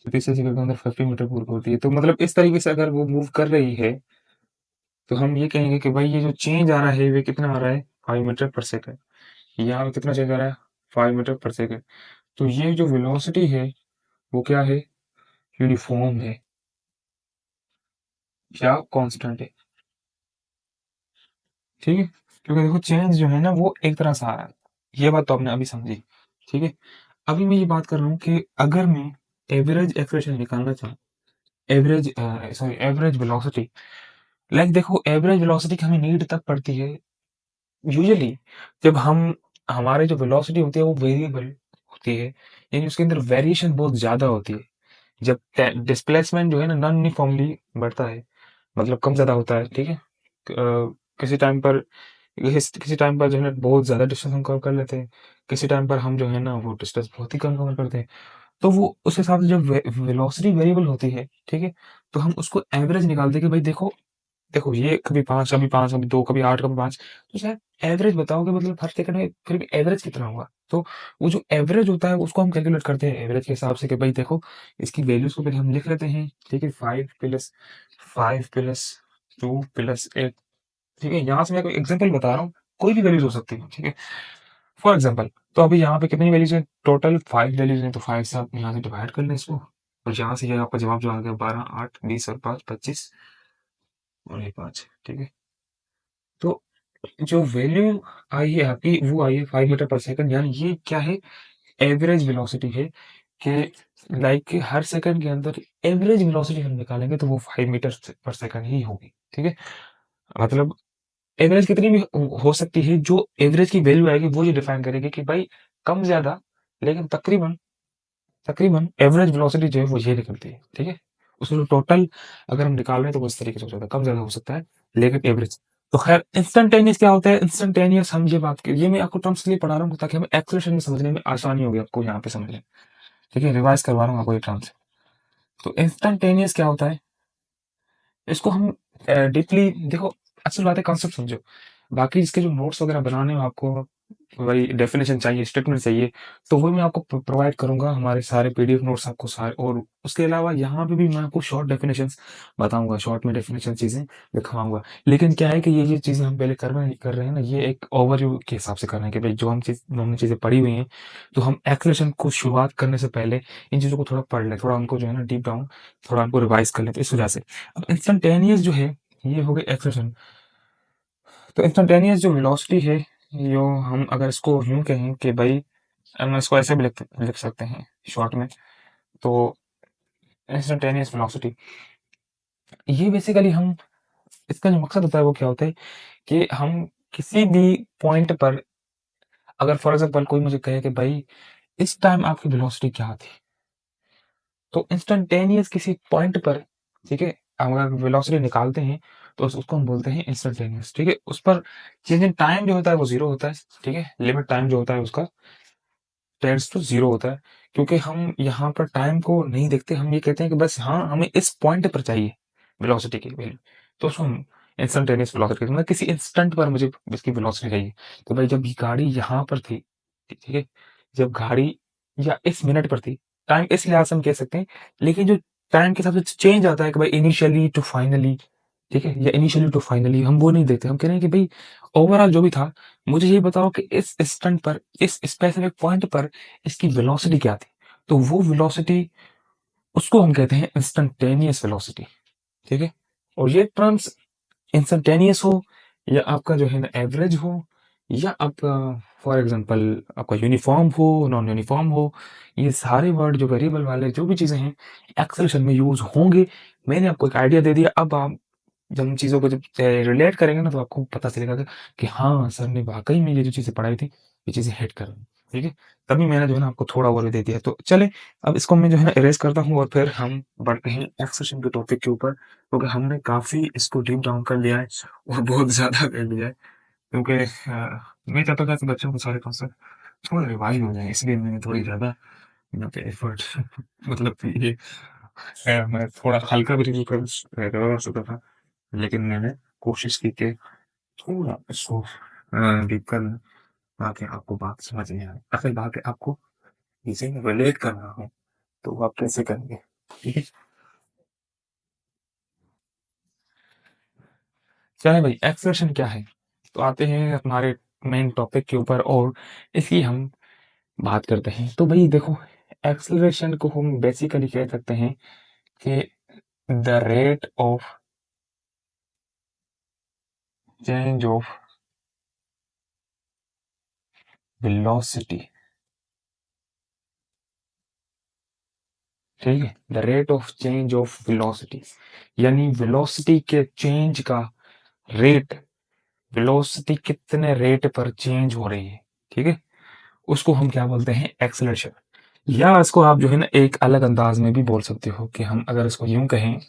तो तीसरे सेकंड के अंदर 50 मीटर मूव करती है। तो मतलब इस तरीके से अगर वो मूव कर रही है, तो हम ये कहेंगे कि भाई ये जो चेंज आ रहा है, ये कितना आ रहा है? 5 मीटर पर सेकंड। यहाँ पे कितना चेंज आ रहा है? 5 मीटर पर सेकंड। तो ये जो वेलोसिटी है, वो क्या है? यूनिफ़ॉर्म है या कांस्टेंट है, ठीक है? क्योंकि देखो चेंज जो है ना वो एक तरह से आ रहा है। ये बात तो आपने अभी समझी, ठीक है? अभी मैं ये बात कर रहा हूँ कि अगर मैं एवरेज एक्सेलरेशन निकालना चाहूँ, एवरेज वेलोसिटी, लाइक देखो एवरेज वेलोसिटी की हमें नीड तब पड़ती है यूजुअली जब हम हमारी जो वेलोसिटी होती है वो वेरिएबल होती है, यानी उसके अंदर वेरिएशन बहुत ज़्यादा होती है। जब डिस्प्लेसमेंट जो है ना नॉन यूनिफॉर्मली बढ़ता है, मतलब कम ज़्यादा होता है, ठीक है? किसी टाइम पर किसी टाइम पर जो है ना बहुत ज़्यादा डिस्टेंस हम कवर कर लेते हैं, किसी टाइम पर हम जो है ना वो डिस्टेंस बहुत ही कम कवर करते हैं। तो वो उस हिसाब से जब वेलोसिटी वेरिएबल होती है, ठीक है? तो हम उसको एवरेज निकालते हैं कि भाई देखो, देखो ये कभी 5, कभी 5, कभी 2, कभी 8, कभी 5, तो शायद एवरेज बताओगे, मतलब हर सेकंड में फिर भी एवरेज कितना होगा? तो वो जो एवरेज होता है उसको हम कैलकुलेट करते हैं एवरेज के हिसाब से कि भाई देखो, इसकी वैल्यूज़ को पहले हम लिख लेते हैं, ठीक है? 5 प्लस 2 प्लस 8, ठीक है? यहाँ से मैं कोई एग्ज़ाम्पल बता रहा हूँ, कोई भी वैल्यूज़ हो सकती है, ठीक है? फॉर एग्ज़ाम्पल, तो अभी यहाँ पे कितनी वैल्यूज़ हैं? टोटल 5 वैल्यूज़ हैं, तो 5 से आप यहाँ से डिवाइड कर लें इसको, और यहाँ से ये आपका जवाब जो आ गया 12, 8, 20 और 5, 25 और ये 5, ठीक है? तो जो वैल्यू आई है आपकी, वो आई है 5 मीटर पर सेकंड, यानी ये क्या है? एवरेज वेलोसिटी है, कि लाइक हर सेकंड के अंदर एवरेज वेलोसिटी हम निकालेंगे तो वो 5 मीटर पर सेकंड ही होगी, ठीक है? मतलब एवरेज कितनी भी हो सकती है, जो एवरेज की वैल्यू आएगी वो ये डिफाइन करेगी कि भाई कम ज़्यादा, लेकिन तकरीबन तकरीबन एवरेज वेलोसिटी जो है वो ये निकलती है, ठीक है? उसमें टोटल अगर हम निकाल रहे हैं तो वो इस तरीके से हो जाता है, कम ज़्यादा हो सकता है, लेकिन एवरेज। तो खैर इंस्टेंटेनियस क्या होता है? इंस्टेंटेनियस हम ये बात की, ये मैं आपको टर्म्स के लिए पढ़ा रहा हूँ ताकि हमें एक्सेलरेशन में समझने में आसानी होगी आपको यहाँ पे समझने, ठीक है? रिवाइज़ करवा रहा हूँ आपको ये टर्म्स। तो इंस्टेंटेनियस क्या होता है? इसको हम डीपली देखो, असल बात है कॉन्सेप्ट समझो। बाकी इसके जो नोट्स वगैरह बनाने में आपको वही डेफिनेशन चाहिए, स्टेटमेंट चाहिए, तो वो मैं आपको प्रोवाइड करूँगा, हमारे सारे पीडीएफ नोट्स आपको सारे, और उसके अलावा यहाँ पे भी मैं आपको शॉर्ट डेफिनेशंस बताऊँगा, शॉर्ट में डेफिनेशन चीज़ें दिखवाऊँगा। लेकिन क्या है कि ये चीज़ें हम पहले कर रहे हैं ना, ये एक ओवरव्यू के हिसाब से कर रहे हैं कि भाई जो हमने चीज़ें पढ़ी हुई हैं, तो हम एक्सेलरेशन को शुरुआत करने से पहले इन चीज़ों को थोड़ा पढ़ लें, थोड़ा उनको जो है ना डीप डाउन, थोड़ा उनको रिवाइज़ कर लें, तो इस वजह से। अब इंस्टेंटेनियस जो है, ये हो गई एक्सेलरेशन। तो इंस्टेंटेनियस जो वेलोसिटी है, यो हम अगर इसको यूँ कहें कि भाई, हम इसको ऐसे भी लिख सकते हैं शॉर्ट में, तो इंस्टेंटेनियस वेलोसिटी, ये बेसिकली हम, इसका जो मकसद होता है वो क्या होता है कि हम किसी भी पॉइंट पर, अगर फॉर एग्जांपल कोई मुझे कहे कि भाई इस टाइम आपकी वेलोसिटी क्या थी, तो इंस्टेंटेनियस किसी पॉइंट पर, ठीक है, हम अगर वेलोसिटी निकालते हैं तो उसको हम बोलते हैं इंस्टेंटेनियस, ठीक है? उस पर चेंज इन टाइम जो होता है वो जीरो होता है, ठीक है? लिमिट टाइम जो होता है उसका टेंड्स टू ज़ीरो होता है, क्योंकि हम यहाँ पर टाइम को नहीं देखते, हम ये कहते हैं कि बस हाँ, हमें इस पॉइंट पर चाहिए वेलोसिटी की वैल्यू, तो उसको हम इंस्टेंटेनियस वेलोसिटी कहते हैं, मतलब किसी इंस्टेंट पर मुझे इसकी वेलोसिटी चाहिए। तो भाई जब ये गाड़ी यहाँ पर थी, ठीक है? जब गाड़ी या इस मिनट पर थी, टाइम इस लिहाज से हम कह सकते हैं, लेकिन जो टाइम के हिसाब से चेंज आता है कि भाई इनिशियली टू फाइनली, ठीक है? या इनिशियली टू फाइनली, हम वो नहीं देखते, हम कह रहे हैं कि भाई ओवरऑल जो भी था, मुझे ये बताओ कि इस इंस्टेंट पर, इस स्पेसिफिक पॉइंट पर इसकी वेलोसिटी क्या थी? तो वो वेलोसिटी, उसको हम कहते हैं इंस्टेंटेनियस वेलोसिटी, ठीक है? और ये टर्म्स इंस्टेंटेनियस हो, या आपका जो है ना एवरेज हो, या आपका फॉर एग्जांपल आपका यूनिफॉर्म हो, नॉन यूनिफॉर्म हो, ये सारे वर्ड जो वेरिएबल वाले जो भी चीज़ें हैं, एक्सेलेरेशन में यूज़ होंगे। मैंने आपको एक आइडिया दे दिया, अब आप जब इन चीज़ों को जब रिलेट करेंगे ना, तो आपको पता चलेगा कि हाँ, सर ने वाक़ई में ये जो चीज़ें पढ़ाई थी, ये चीज़ें हिट कर रही हैं। ठीक है? तभी मैंने जो है ना आपको थोड़ा ओवरव्यू दे दिया। तो चलें, अब इसको मैं जो है ना इरेज़ करता हूँ और फिर हम बढ़ते हैं एक्सेशन के टॉपिक के ऊपर, क्योंकि हमने काफ़ी इसको डीप डाउन कर लिया है और बहुत ज़्यादा कर लिया है। क्योंकि मैं चाहता था कि बच्चों को सारे कॉन्सेप्ट थोड़ा रिवाइज़ हो जाए, इसलिए मैंने थोड़ी ज़्यादा यहाँ पे एफर्ट मतलब कि ये मैं थोड़ा हल्का भी रिव्यू कर सकता था, लेकिन मैंने कोशिश की कि थोड़ा इसको डीप कर लूँ, ताकि आपको बात समझ में आए। असल बात है, आपको इसे रिलेट करना हो, तो आप कैसे करेंगे? ठीक है? चलें भाई, एक्सेलरेशन क्या है? तो आते हैं हमारे मेन टॉपिक के ऊपर और इसकी हम बात करते हैं। तो भाई देखो, एक्सेलरेशन को हम बेसिकली कह सकते हैं कि the rate of change of velocity, ठीक है? The rate of change of velocity, यानी वेलोसिटी के चेंज का रेट, वेलोसिटी कितने रेट पर चेंज हो रही है, ठीक है? उसको हम क्या बोलते हैं? एक्सेलरेशन। या इसको आप जो है ना एक अलग अंदाज में भी बोल सकते हो कि हम अगर इसको यूं कहें,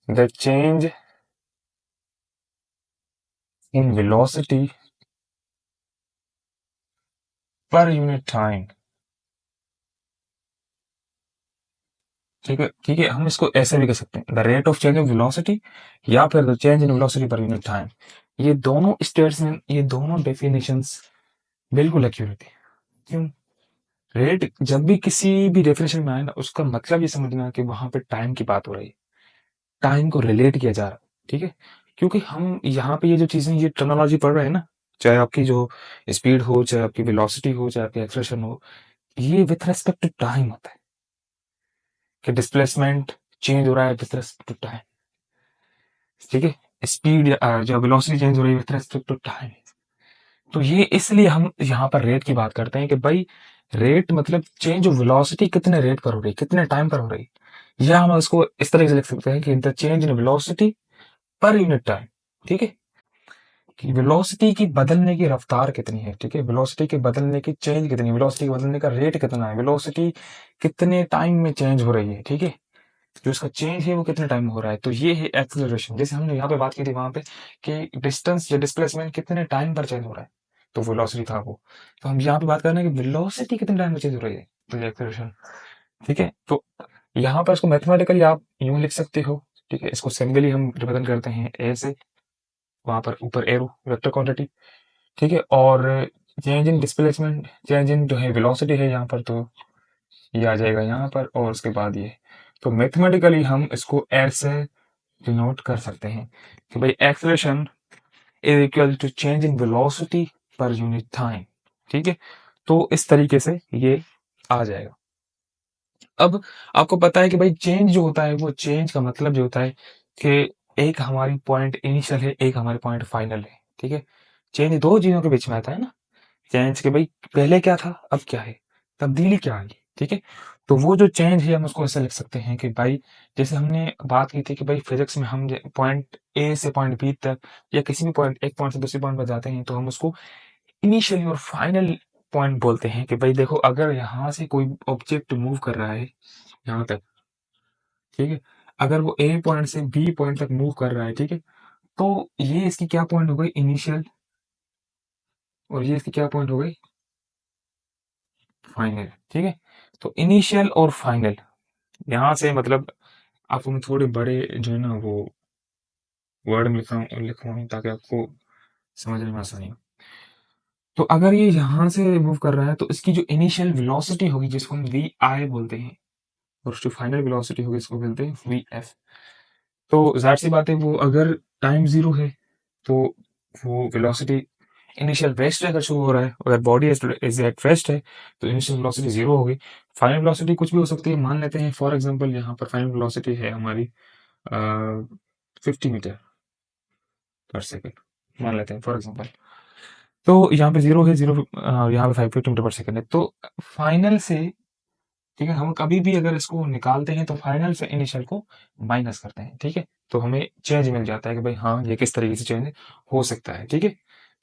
the change in velocity per unit time. ठीक है, ठीक है, हम इसको ऐसे भी कह सकते हैं, the rate of change of velocity या फिर the change in velocity per unit time. ये दोनों स्टेटमेंट, ये दोनों डेफिनेशंस बिल्कुल एक्यूरेट है। क्यों? रेट जब भी किसी भी डेफिनेशन में आए ना, उसका मतलब ये समझना कि वहां पे टाइम की बात हो रही है, टाइम को रिलेट किया जा रहा है, ठीक है? क्योंकि हम यहाँ पे ये जो चीजें, ये टर्मिनोलॉजी पढ़ रहे हैं ना, चाहे आपकी जो स्पीड हो, चाहे आपकी वेलोसिटी हो, चाहे आपकी एक्सेलरेशन हो, ये विथ रेस्पेक्ट टू टाइम होता है, कि डिस्प्लेसमेंट चेंज हो रहा है विथ रेस्पेक्ट टू टाइम, ठीक है? स्पीड या जो वेलोसिटी चेंज हो रही है विथ रेस्पेक्ट टू टाइम। तो ये इसलिए हम यहाँ पर रेट की बात करते हैं कि भाई रेट मतलब चेंज ऑफ वेलोसिटी कितने रेट पर हो रही है, कितने टाइम पर हो रही है। या हम इसको इस तरह से लिख सकते हैं कि the change in velocity per unit time, ठीक है? कि वेलोसिटी की बदलने की रफ्तार कितनी है, ठीक है? वेलोसिटी के बदलने की चेंज कितनी है, वेलोसिटी के बदलने का रेट कितना है, वेलोसिटी कितने टाइम में चेंज हो रही है, ठीक है? जो उसका चेंज है वो कितने टाइम में हो रहा है। तो ये है एक्सेलरेशन। जैसे हमने यहाँ पे बात की थी वहां पे कि डिस्टेंस या डिस्प्लेसमेंट कितने टाइम पर चेंज हो रहा है, तो वेलोसिटी था वो। तो हम यहाँ पे बात कर रहे हैं कि वेलोसिटी कितने टाइम में चेंज हो रही है, तो ये एक्सेलरेशन, ठीक है? तो यहाँ पर इसको मैथमेटिकली आप यूं लिख सकते हो, ठीक है? इसको सिंबली हम रिप्रेजेंट करते हैं ए से, वहां पर ऊपर एरो वेक्टर क्वांटिटी, ठीक है? और change in displacement, change in जो है वेलोसिटी है यहाँ पर, तो ये आ जाएगा यहाँ पर, और उसके बाद ये। तो मैथमेटिकली हम इसको ऐसे डिनोट कर सकते हैं कि भाई acceleration is equal to change in velocity per unit time, ठीक है? तो इस तरीके से ये आ जाएगा। अब आपको पता है कि भाई चेंज जो होता है, वो चेंज का मतलब जो होता है कि एक हमारी पॉइंट इनिशियल है, एक हमारी पॉइंट फाइनल है, ठीक है? चेंज दो चीजों के बीच में आता है ना, चेंज के भाई पहले क्या था, अब क्या है, तब्दीली क्या आई, ठीक है? तो वो जो चेंज है हम उसको ऐसे लिख सकते हैं कि भाई, जैसे हमने बात की थी कि भाई फिजिक्स में हम पॉइंट ए से पॉइंट बी तक, या किसी भी पॉइंट, एक पॉइंट से दूसरे पॉइंट पर जाते हैं, तो हम उसको इनिशियली और फाइनल पॉइंट बोलते हैं कि भाई देखो, अगर यहाँ से कोई ऑब्जेक्ट मूव कर रहा है यहाँ तक, ठीक है? अगर वो ए पॉइंट से बी पॉइंट तक मूव कर रहा है, ठीक है? तो ये इसकी क्या पॉइंट हो गई, इनिशियल, और ये इसकी क्या पॉइंट हो गई, फाइनल, ठीक है? तो इनिशियल और फाइनल, यहाँ से मतलब आपको मैं थोड़े बड़े जो है ना वो वर्ड में लिखवाऊँ ताकि आपको समझने में आसानी हो। तो अगर ये यहाँ से मूव कर रहा है, तो इसकी जो इनिशियल वेलोसिटी होगी, जिसको हम वी आई बोलते हैं, और जो फाइनल वेलोसिटी होगी, इसको बोलते हैं वी एफ। तो जाहिर सी बात है, वो अगर टाइम जीरो है, तो वो वेलोसिटी इनिशियल रेस्ट अगर शुरू हो रहा है, अगर बॉडी इज एट रेस्ट है, तो इनिशियल वेलोसिटी जीरो होगी। फाइनल वेलोसिटी कुछ भी हो सकती है, मान लेते हैं फॉर एग्जांपल यहाँ पर फाइनल वेलोसिटी है हमारी 50 मीटर पर सेकेंड, मान लेते हैं फॉर एग्जांपल। तो यहाँ पे जीरो है, जीरो यहाँ पे 550 मीटर पर सेकेंड है। तो फाइनल से, ठीक है, हम कभी भी अगर इसको निकालते हैं तो फाइनल से इनिशियल को माइनस करते हैं, ठीक है? तो हमें चेंज मिल जाता है कि भाई हाँ, ये किस तरीके से चेंज हो सकता है, ठीक है?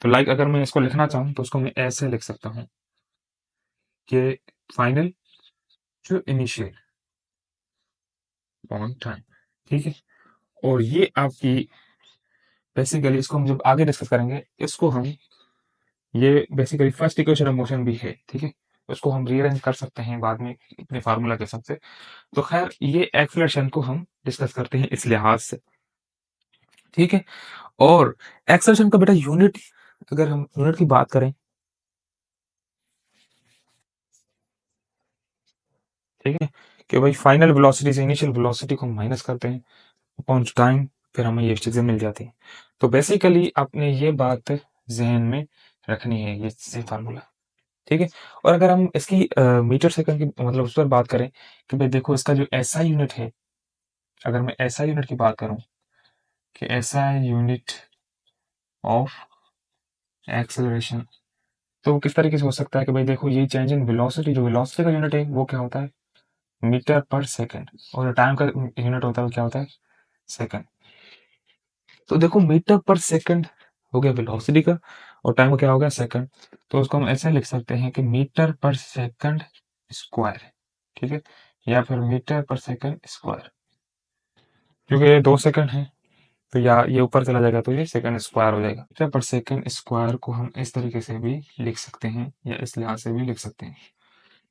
तो लाइक अगर मैं इसको लिखना चाहूँ तो उसको मैं ऐसे लिख सकता हूँ के final to initial on time, ठीक है। और ये आपकी बेसिकली, इसको हम जब आगे डिस्कस करेंगे, इसको हम, ये basically first equation of motion भी है, ठीक है। उसको हम रीअरेंज कर सकते हैं बाद में अपने फार्मूला के हिसाब से। तो खैर, ये एक्सलेशन को हम डिस्कस करते हैं इस लिहाज से, ठीक है। और एक्सलेशन का बेटा यूनिट, अगर हम यूनिट की बात करें, ठीक है, कि भाई फाइनल वेलोसिटी से इनिशियल वेलोसिटी को हम माइनस करते हैं अपॉन टाइम, फिर हमें ये चीजें मिल जाती हैं। तो बेसिकली आपने ये बात जहन में रखनी है, ये फार्मूला, ठीक है। और अगर हम इसकी मीटर सेकंड की मतलब उस पर बात करें कि भाई देखो, इसका जो एसआई यूनिट है, अगर मैं एसआई यूनिट की बात करूं कि एसआई यूनिट ऑफ एक्सेलरेशन, तो वो किस तरीके से हो सकता है कि भाई देखो, ये चेंज इन वेलोसिटी, जो वेलोसिटी का यूनिट है वो क्या होता है, मीटर पर सेकंड, और जो टाइम का यूनिट होता है वो क्या होता है, सेकंड। तो देखो, मीटर पर सेकंड हो गया वेलोसिटी का, और टाइम का क्या हो गया, सेकंड। तो उसको हम ऐसे लिख सकते हैं कि मीटर पर सेकंड स्क्वायर, ठीक है, या फिर मीटर पर सेकंड स्क्वायर, क्योंकि ये 2 सेकंड है, तो या ये ऊपर चला जाएगा तो ये सेकंड स्क्वायर हो जाएगा। मीटर पर सेकंड स्क्वायर को हम इस तरीके से भी लिख सकते हैं, या इस लिहाज से भी लिख सकते हैं।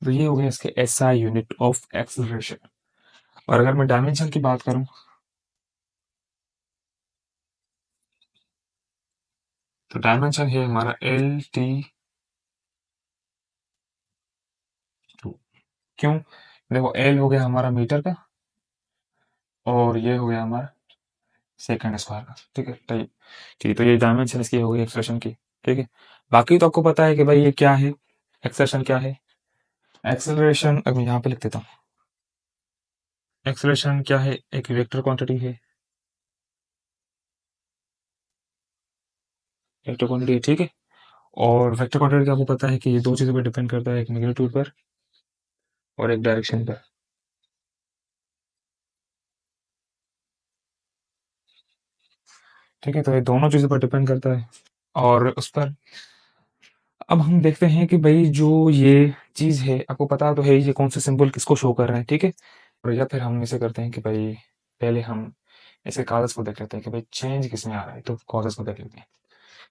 तो ये हो गया इसके एसआई यूनिट ऑफ एक्सेलरेशन। और अगर मैं डायमेंशन की बात करूं, तो डायमेंशन है हमारा L/T²। क्यों? देखो, एल हो गया हमारा मीटर का, और ये हो गया हमारा सेकंड स्क्वायर का, ठीक है। ठीक, ठीक, तो ये डायमेंशन इसकी हो गई एक्सप्रेशन की, ठीक है। बाकी तो आपको पता है कि भाई ये क्या है, एक्सप्रेशन क्या है। एक्सेलरेशन, अब मैं यहाँ पे लिख देता हूँ, एक्सेलरेशन क्या है, एक वेक्टर क्वांटिटी है, वेक्टर क्वांटिटी, ठीक है। और वेक्टर क्वांटिटी का आपको पता है कि ये दो चीज़ों पर डिपेंड करता है, एक मैग्नीट्यूड पर और एक डायरेक्शन पर, ठीक है। तो ये दोनों चीज़ों पर डिपेंड करता है, और उस पर अब हम देखते हैं कि भाई जो ये चीज़ है, आपको पता तो है ये कौन सा सिंबल किसको शो कर रहा है, ठीक है। और या फिर हम इसे करते हैं कि भाई पहले हम इसके कागज को देख लेते हैं कि भाई चेंज किस में आ रहा है, तो कागज को देख लेते हैं।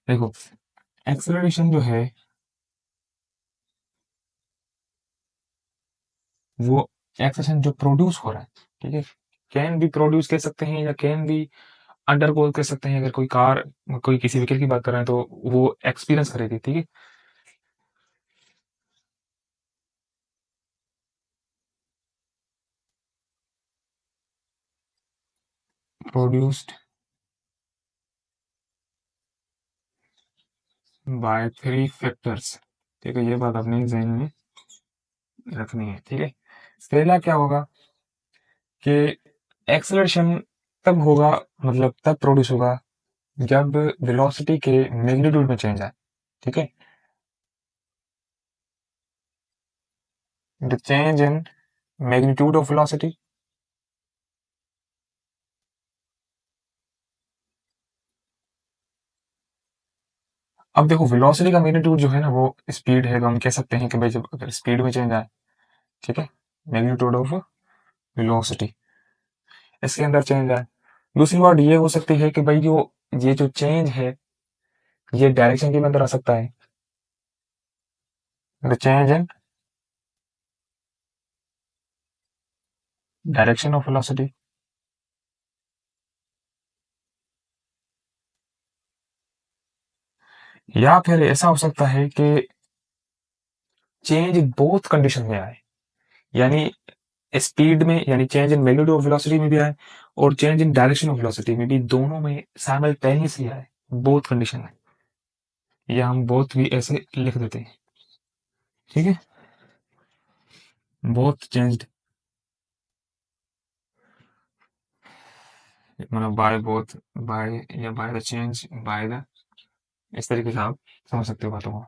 देखो, एक्सेलरेशन जो है वो एक्सेलरेशन जो प्रोड्यूस हो रहा है, ठीक है, कैन बी प्रोड्यूस कह सकते हैं, या कैन बी अंडर गोल कह सकते हैं। अगर कोई कार, कोई किसी व्हीकल की बात कर रहे हैं, तो वो एक्सपीरियंस करेगी, ठीक है। प्रोड्यूस्ड बाय 3 फैक्टर्स, ठीक है। ये बात अपने जहन में रखनी है, ठीक है। पहला क्या होगा कि एक्सेलरेशन तब होगा, मतलब तब प्रोड्यूस होगा जब वेलोसिटी के मैग्नीट्यूड में चेंज आए, ठीक है। The change in magnitude of velocity, अब देखो वेलोसिटी का मैग्नीट्यूड जो है ना, वो स्पीड है, तो हम कह सकते हैं कि भाई जब अगर स्पीड में चेंज आए, ठीक है, मैग्नीट्यूड ऑफ वेलोसिटी, इसके अंदर चेंज आए। दूसरी बात ये हो सकती है कि भाई जो ये जो चेंज है, ये डायरेक्शन के अंदर आ सकता है, the change in direction of velocity. या फिर ऐसा हो सकता है कि चेंज बोथ कंडीशन में आए, यानी स्पीड में, यानी change in magnitude of velocity में भी आए, और change in direction of velocity में भी, दोनों में साइमल्टेनियसली आए, बोथ कंडीशन में, या हम बोथ भी ऐसे लिख देते हैं, ठीक है। बोथ चेंज्ड, मतलब बाय बोथ, बाय या by the change by the, इस तरीके से आप समझ सकते हो बातों को।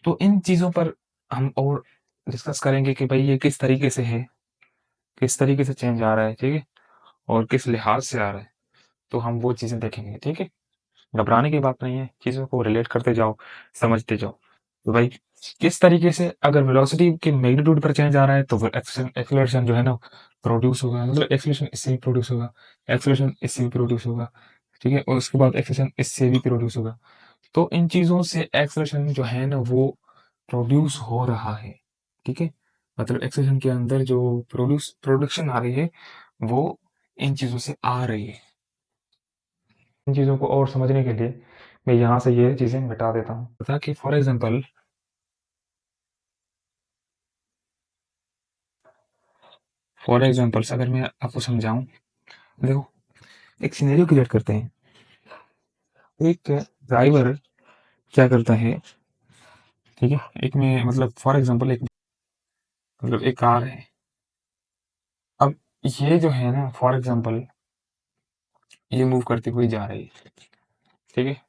तो इन चीजों पर हम और डिस्कस करेंगे कि भाई ये किस तरीके से है, किस तरीके से चेंज आ रहा है, ठीक है, और किस लिहाज से आ रहा है। तो हम वो चीजें देखेंगे, ठीक है। घबराने की बात नहीं है, चीजों को रिलेट करते जाओ, समझते जाओ। तो भाई किस तरीके से अगर वेलोसिटी के मैग्नीट्यूड पर चेंज आ रहा है तो एक्सेलरेशन जो है ना प्रोड्यूस होगा, मतलब एक्सेलरेशन इससे भी प्रोड्यूस होगा, एक्सेलरेशन इससे भी प्रोड्यूस होगा, ठीक है, और उसके बाद एक्सेलरेशन इससे भी प्रोड्यूस होगा। तो इन चीजों से एक्सेलरेशन जो है ना वो प्रोड्यूस हो रहा है, ठीक है, मतलब एक्सेलरेशन के अंदर जो प्रोडक्शन आ रही है वो इन चीजों से आ रही है। इन चीजों को और समझने के लिए मैं यहाँ से ये चीजें मिटा देता हूँ, ताकि फॉर एग्जाम्पल्स अगर मैं आपको समझाऊं, देखो एक सिनेरियो क्रिएट करते हैं। एक ड्राइवर क्या करता है, ठीक है, एक में मतलब फॉर एग्जांपल एक मतलब एक कार है। अब ये जो है ना फॉर एग्जांपल ये मूव करती हुई जा रही है, ठीक है,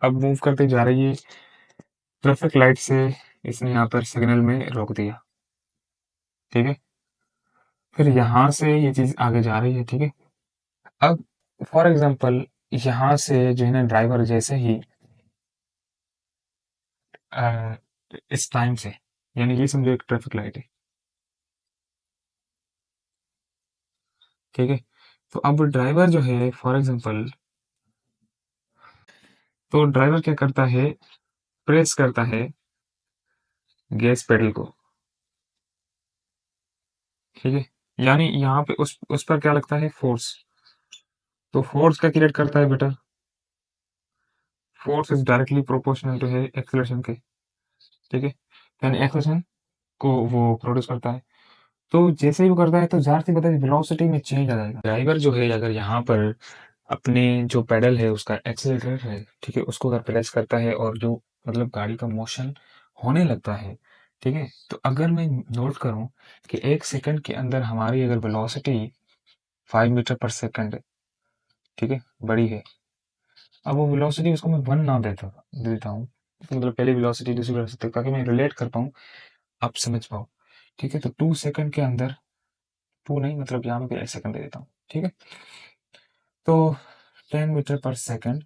अब मूव करते जा रही है, ट्रैफिक लाइट से इसने यहाँ पर सिग्नल में रोक दिया, ठीक है, फिर यहाँ से ये चीज आगे जा रही है, ठीक है। अब फॉर एग्जांपल यहाँ से जो है ना ड्राइवर जैसे ही अ, इस टाइम से, यानी ये समझो एक ट्रैफिक लाइट है, ठीक है, तो अब ड्राइवर जो है फॉर एग्जांपल, तो ड्राइवर क्या करता है, प्रेस करता है गैस पेडल को, ठीक है, यानी यहाँ पे उस पर क्या लगता है, फोर्स। तो फोर्स क्या क्रिएट करता है बेटा, force is directly proportional to है एक्सेलरेशन के, ठीक है, यानी एक्सेलरेशन को वो प्रोड्यूस करता है। तो जैसे ही वो करता है तो जाहिर सी बात है वेलोसिटी में चेंज आ जाएगा। ड्राइवर जो है अगर यहाँ पर अपने जो पेडल है उसका एक्सेलरेटर है, ठीक है, उसको अगर प्रेस करता है और जो मतलब गाड़ी का मोशन होने लगता है, ठीक है, तो अगर मैं नोट करूं कि 1 सेकंड के अंदर हमारी अगर वेलोसिटी 5 मीटर पर सेकंड, ठीक है, बड़ी है, अब वो वेलोसिटी उसको मैं 1 ना देता देता हूँ, मतलब पहले वेलोसिटी दूसरी वेलोसिटी ताकि मैं रिलेट कर पाऊँ, आप समझ पाओ, ठीक है, तो 2 सेकंड के अंदर, टू नहीं मतलब यहाँ पे 1 सेकंड दे देता हूँ, ठीक है, तो 10 मीटर पर सेकंड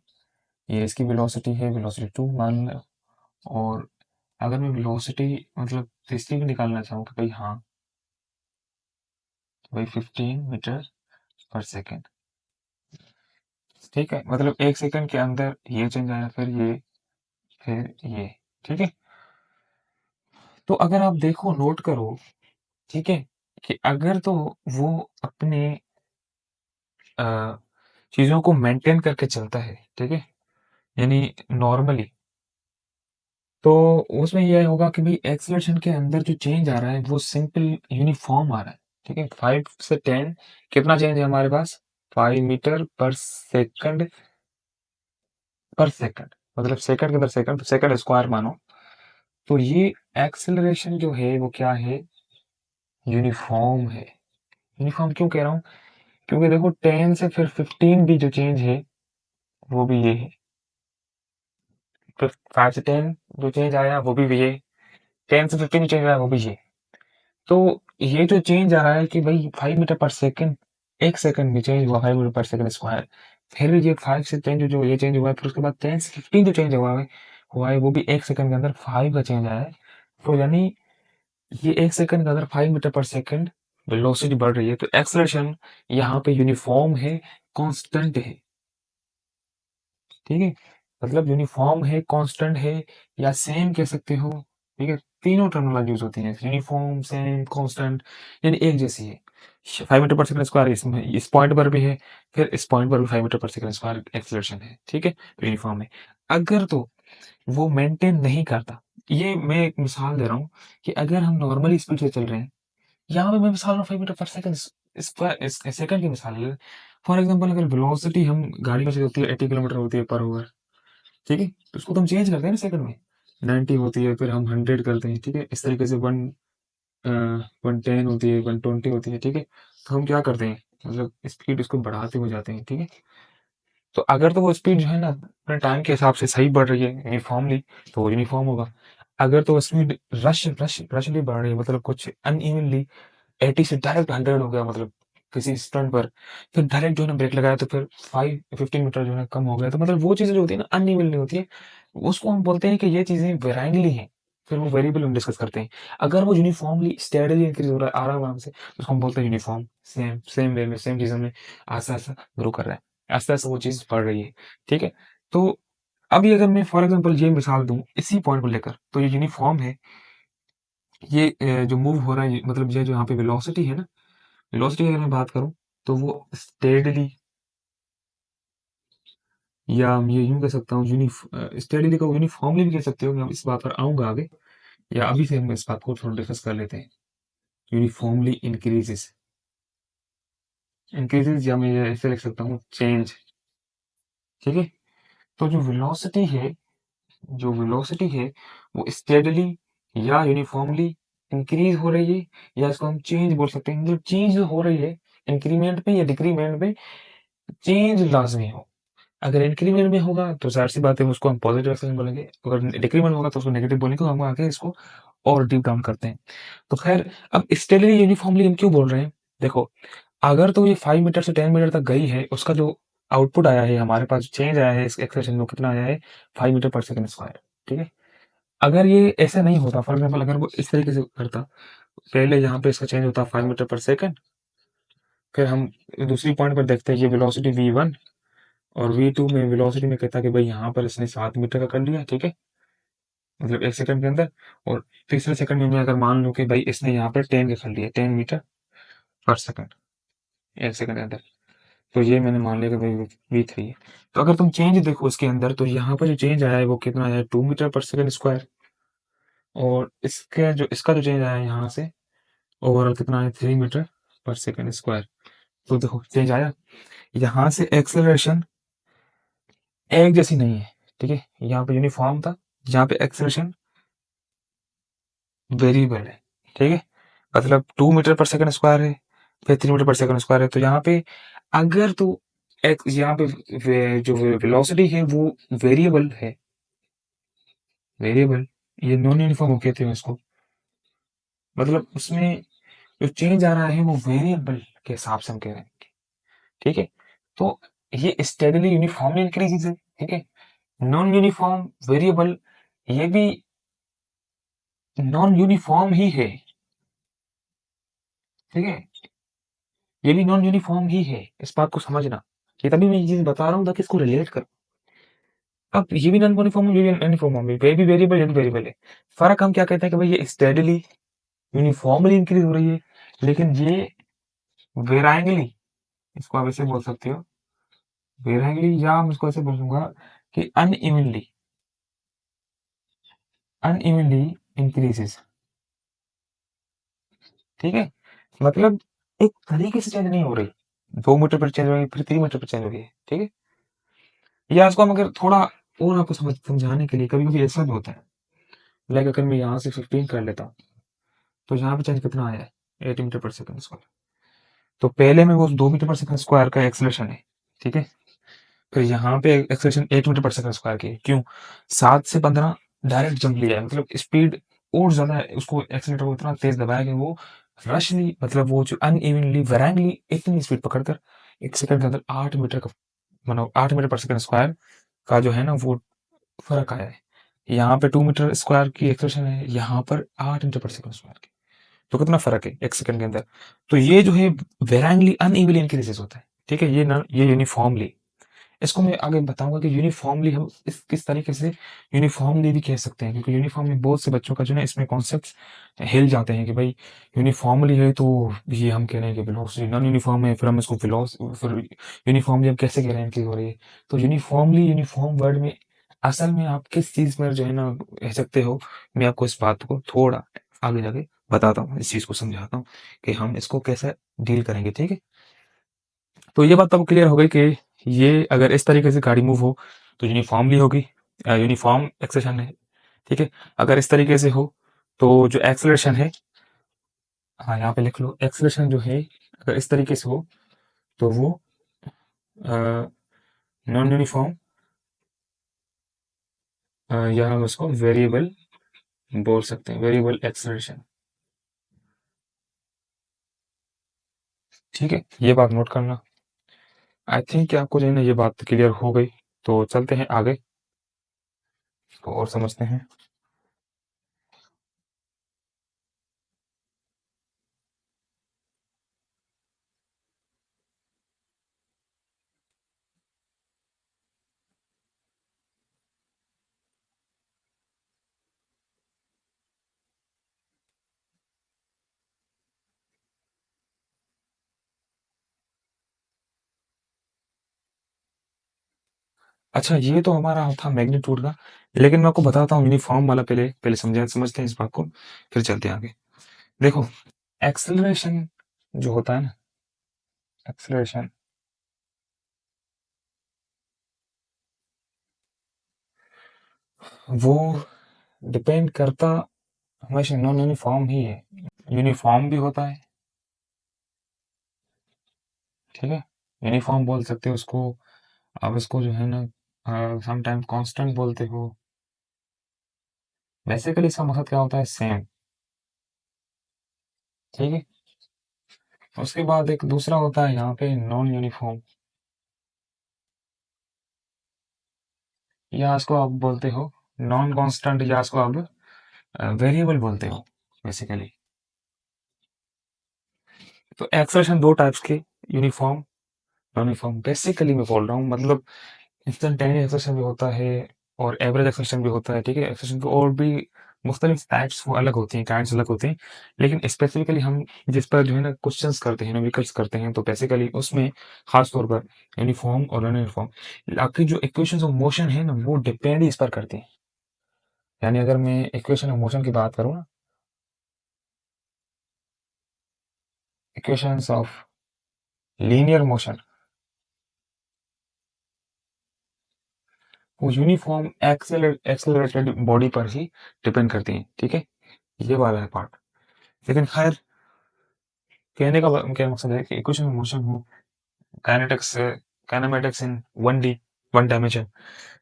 ये इसकी वेलोसिटी है, वेलोसिटी 2 मान लो। और अगर मैं वेलोसिटी मतलब तीसरी भी निकालना चाहूँ कि भाई हाँ, तो भाई 15 मीटर पर सेकंड, ठीक है, मतलब 1 सेकंड के अंदर ये चेंज आया, फिर ये, फिर ये, ठीक है। तो अगर आप देखो नोट करो, ठीक है, कि अगर तो वो अपने अ, चीजों को मेंटेन करके चलता है, ठीक है, यानी नॉर्मली, तो उसमें ये होगा कि भाई एक्सेलरेशन के अंदर जो चेंज आ रहा है वो सिंपल यूनिफॉर्म आ रहा है, ठीक है, 5 से 10 कितना चेंज है हमारे पास, 5 मीटर पर सेकंड मतलब सेकंड के अंदर सेकंड, सेकंड स्क्वायर मानो। तो ये एक्सेलरेशन जो है वो क्या है, यूनिफॉर्म है। यूनिफॉर्म क्यों कह रहा हूँ, क्योंकि देखो 10 से फिर 15 भी जो चेंज है वो भी ये है, फिर 5 से 10 जो चेंज आया वो भी ये, 10 से 15 जो चेंज आया वो भी ये। तो ये जो चेंज आ रहा है कि भाई 5 मीटर पर सेकंड, 1 सेकंड में चेंज हुआ 5 मीटर पर सेकंड स्क्वायर, फिर ये 5 से 10 जो जो ये चेंज हुआ है, फिर उसके बाद 10 से 15 जो चेंज हुआ है वो भी 1 सेकंड के अंदर 5 का चेंज आया है। तो यानी ये 1 सेकंड के अंदर 5 मीटर पर सेकंड वेलोसिटी बढ़ रही है, तो एक्सलेशन यहाँ पे यूनिफॉर्म है, कांस्टेंट है, ठीक है, मतलब यूनिफॉर्म है, कांस्टेंट है, या सेम कह सकते हो, ठीक है, तीनों टर्मिनोलॉजी यूज होती है, यूनिफॉर्म, सेम, कांस्टेंट, यानी एक जैसी है। 5 मीटर पर सेकंड स्क्वायर इसमें इस पॉइंट पर भी है, फिर इस पॉइंट पर भी 5 मीटर पर सेकंड स्क्वायर एक्सलेशन है, ठीक है, तो यूनिफॉर्म है। अगर तो वो मेंटेन नहीं करता, ये मैं एक मिसाल दे रहा हूँ कि अगर हम नॉर्मली स्पीड से चल रहे हैं, यहाँ पे मैं मिसाल रहा हूँ 5 मीटर पर सेकंड स्क्वायर सेकंड की मिसाल ले, फॉर एग्जाम्पल अगर वेलोसिटी हम गाड़ी में से होती है 80 किलोमीटर होती है पर आवर, ठीक है, तो उसको तो हम चेंज करते हैं ना सेकंड में, 90 होती है, फिर हम 100 करते हैं, ठीक है, इस तरीके से 110 होती है, 120 होती है, ठीक है, तो हम क्या करते हैं, मतलब स्पीड इसको बढ़ाते हुए जाते हैं, ठीक है। तो अगर तो वो स्पीड जो है ना अपने टाइम के हिसाब से सही बढ़ रही है यूनिफॉर्मली, तो वो यूनिफॉर्म होगा। अगर तो स्पीड रशली बढ़ रही है, मतलब कुछ अनइवनली 80 से डायरेक्ट 100 हो गया, मतलब किसी स्टंट पर, फिर डायरेक्ट जो है ना ब्रेक लगाया तो फिर 15 मीटर जो है कम हो गया, तो मतलब वो चीजें जो होती है ना अनइवनली होती है, उसको हम बोलते हैं कि ये चीजें वेराइनली हैं, फिर वो वेरिएबल हम डिस्कस करते हैं। अगर वो यूनिफॉर्मली स्टेडीली इंक्रीज हो रहा है आराम आराम से, तो उसको हम बोलते हैं यूनिफॉर्म, सेम सेम वे में सेम चीज़ों में आस्ता आस्ता ग्रो कर रहा है, आस्ता आस्ता वो चीज़ बढ़ रही है। ठीक है, तो अभी अगर मैं फॉर एग्जांपल ये मिसाल दूं इसी पॉइंट को लेकर, तो ये यूनिफॉर्म है, ये जो मूव हो रहा है, मतलब ये जो यहाँ पे वेलोसिटी है ना, वेलोसिटी की अगर मैं बात करूं, तो वो स्टेडली, या मैं ये यूं कह सकता हूँ स्टेडली को यूनिफॉर्मली भी कह सकते हो, मैं इस बात पर आऊंगा आगे, या अभी से हम इस बात को थोड़ा डिस्कस कर लेते हैं। यूनिफॉर्मली इंक्रीजेस, इंक्रीजेस, या मैं ये ऐसे लिख सकता हूँ चेंज। ठीक है, तो जो वेलोसिटी है वो स्टेडली या यूनिफॉर्मली इंक्रीज हो रही है, या इसको हम चेंज बोल सकते हैं। मतलब चेंज जो हो रही है, इंक्रीमेंट में या डिक्रीमेंट में, चेंज लाजमी हो। अगर इंक्रीमेंट में होगा तो जाहिर सी बात है उसको हम पॉजिटिव एक्सेशन बोलेंगे, अगर डिक्रीमेंट होगा तो उसको नेगेटिव बोलेंगे। तो हम आगे इसको और डीप डाउन करते हैं। तो खैर, अब स्टेडली यूनिफॉर्मली हम क्यों बोल रहे हैं? देखो, अगर तो ये 5 मीटर से 10 मीटर तक गई है, उसका जो आउटपुट आया है, हमारे पास चेंज आया है इस एक्सेलेरेशन में, कितना आया है? 5 मीटर पर सेकंड स्क्वायर। ठीक है, अगर ये ऐसा नहीं होता, फॉर एग्जाम्पल अगर वो इस तरीके से करता, पहले यहाँ पे इसका चेंज होता 5 मीटर पर सेकंड, फिर हम दूसरी पॉइंट पर देखते हैं ये वेलोसिटी v1, और v2 में वेलोसिटी में कहता है कि भाई यहाँ पर इसने 7 मीटर का कर लिया। ठीक है, मतलब 1 सेकंड के अंदर। और तीसरे सेकंड में मैं अगर मान लूँ कि भाई इसने यहाँ पर 10 का कर लिया, 10 मीटर पर सेकंड, 1 सेकंड के अंदर। तो ये मैंने मान लिया कि भाई v3 है। तो अगर तुम चेंज देखो इसके अंदर, तो यहाँ पर जो चेंज आया है वो कितना आया है? 2 मीटर पर सेकंड स्क्वायर। और इसका जो चेंज आया है यहाँ से, ओवरऑल कितना है? 3 मीटर पर सेकंड स्क्वायर। तो देखो चेंज आया। यहाँ से एक्सेलरेशन एक जैसी नहीं है। ठीक है, यहाँ पे यूनिफॉर्म था, यहाँ पे एक्सेलरेशन वेरिएबल है। ठीक है, मतलब 2 मीटर पर सेकंड स्क्वायर है, फिर 3 मीटर पर सेकंड स्क्वायर है। तो यहाँ पे अगर तो यहाँ पे जो वेलोसिटी है वो वेरिएबल है, वेरिएबल, ये नॉन यूनिफॉर्म हो कहते हैं इसको। मतलब उसमें जो चेंज आ रहा है वो वेरिएबल के हिसाब से हम कह रहे हैं। ठीक है, तो ये स्टेडली यूनिफॉर्मली इंक्रीजेज है। ठीक है, नॉन यूनिफॉर्म वेरिएबल, ये भी नॉन यूनिफॉर्म ही है। ठीक है, ये भी नॉन यूनिफॉर्म ही है, इस बात को समझना। ये तभी मैं ये चीज बता रहा हूँ ताकि इसको रिलेट कर। अब ये भी नॉन यूनिफॉर्म, ये भी यूनिफॉर्म, ये भी वेरिएबल, ये भी वेरिएबल है। फर्क हम क्या कहते हैं कि भाई ये स्टेडली यूनिफॉर्मली इंक्रीज हो रही है, लेकिन ये वेराइंगली, इसको आप ऐसे बोल सकते हो, वेराइंगली, या हम इसको ऐसे बोलूंगा कि अनइवनली, अनइवनली इंक्रीजेस। ठीक है, मतलब एक तरीके से चेंज नहीं हो रही। 2 मीटर पर चेंज हो गई, फिर 3 मीटर पर चेंज हो गई। ठीक है, या इसको हम अगर थोड़ा और आपको समझाने के लिए, कभी कभी ऐसा भी होता है, लाइक अगर मैं यहाँ से 15 कर लेता हूँ, तो यहाँ पे चेंज कितना आया है? 8 मीटर पर सेकंड स्क्वायर। तो पहले में वो 2 मीटर पर सेकंड स्क्वायर का एक्सलेशन है। ठीक है, फिर यहाँ पे एक्सलेशन 8 मीटर पर सेकंड स्क्वायर की है। क्यों? 7 से 15 डायरेक्ट जंप लिया है, मतलब स्पीड और ज्यादा है, उसको एक्सीलेटर को इतना तेज दबाया कि वो रशली, मतलब वो जो अनइवनली वेराइंगली इतनी स्पीड पकड़कर 1 सेकंड के अंदर 8 मीटर का, मतलब 8 मीटर पर सेकंड स्क्वायर का जो है ना वो फर्क आया है। यहाँ पे 2 मीटर स्क्वायर की एक्सलेशन है, यहाँ पर 8 मीटर पर सेकंड स्क्वायर की। तो कितना फर्क है 1 सेकंड के अंदर? तो ये जो है वेराइंगली अनइवनली इंक्रीजेस होता है। ठीक है, ये ना, ये यूनिफॉर्मली, इसको मैं आगे बताऊंगा कि यूनिफॉर्मली हम इस किस तरीके से यूनिफॉर्मली भी कह सकते हैं, क्योंकि यूनिफॉर्मली बहुत से बच्चों का जो है इसमें कॉन्सेप्ट हिल जाते हैं कि भाई यूनिफॉर्मली है तो ये हम कह रहे हैं कि वेलोसिटी, नॉन यूनिफॉर्म है फिर हम इसको फिर यूनिफॉर्मली हम कैसे कह रहे हैं कि हो रही है। तो यूनिफॉर्मली, यूनिफॉर्म वर्ड में असल में आप किस चीज में जो है ना कह सकते हो, मैं आपको इस बात को थोड़ा आगे जाके बताता हूँ, इस चीज को समझाता हूँ कि हम इसको कैसे डील करेंगे। ठीक है, तो ये बात अब क्लियर हो गई कि ये अगर इस तरीके से गाड़ी मूव हो तो यूनिफॉर्मली होगी, यूनिफॉर्म एक्सेलेरेशन है। ठीक है, अगर इस तरीके से हो तो जो एक्सेलरेशन है, हाँ यहाँ पे लिख लो, एक्सेलरेशन जो है अगर इस तरीके से हो तो वो नॉन यूनिफॉर्म, या हम उसको वेरिएबल बोल सकते हैं, वेरिएबल एक्सेलरेशन। ठीक है, ये बात नोट करना। आई थिंक कि आपको जो है ना ये बात क्लियर हो गई। तो चलते हैं आगे, इसको और समझते हैं। अच्छा, ये तो हमारा था मैग्नीट्यूड का, लेकिन मैं आपको बताता हूँ यूनिफॉर्म वाला पहले पहले समझते हैं इस बात को, फिर चलते हैं आगे। देखो, एक्सेलरेशन जो होता है ना, एक्सेलरेशन वो डिपेंड करता हमेशा नॉन यूनिफॉर्म ही है। यूनिफॉर्म भी होता है, ठीक है, यूनिफॉर्म बोल सकते हो उसको। आप इसको जो है ना समटाइम कांस्टेंट बोलते हो। बेसिकली इसका मकसद क्या होता है, सेम, ठीक है। उसके बाद एक दूसरा होता है यहाँ पे नॉन यूनिफॉर्म, या इसको आप बोलते हो नॉन कांस्टेंट, या इसको आप वेरिएबल बोलते हो बेसिकली। तो एक्सप्रेशन दो टाइप्स के, यूनिफॉर्म नॉन यूनिफॉर्म बेसिकली मैं बोल रहा हूँ, मतलब इंस्टेंटेनियस एक्सप्रेशन भी होता है और एवरेज एक्सप्रेशन भी होता है, ठीक है। एक्सप्रेशन के और भी मुख्तलिफ टाइप्स वो अलग होती हैं, काइंड्स अलग होते हैं, लेकिन स्पेसिफिकली हम जिस पर जो है ना क्वेश्चंस करते हैं, न्यूमेरिकल्स करते हैं, तो बेसिकली उसमें खास तौर पर यूनिफॉर्म और नॉन यूनिफॉर्म आपकी जो इक्वेशंस ऑफ मोशन है ना, वो डिपेंड इस पर करती है। यानी अगर मैं इक्वेशन ऑफ मोशन की बात करूँ ना, इक्वेशंस ऑफ लीनियर मोशन, वो यूनिफॉर्म एक्सेलरेटेड बॉडी पर ही डिपेंड करती हैं, ठीक है। ये वाला है पार्ट। लेकिन खैर, कहने का क्या मकसद है कि इक्वेशन ऑफ मोशन हो, kinetics kinematics in one D, one dimension,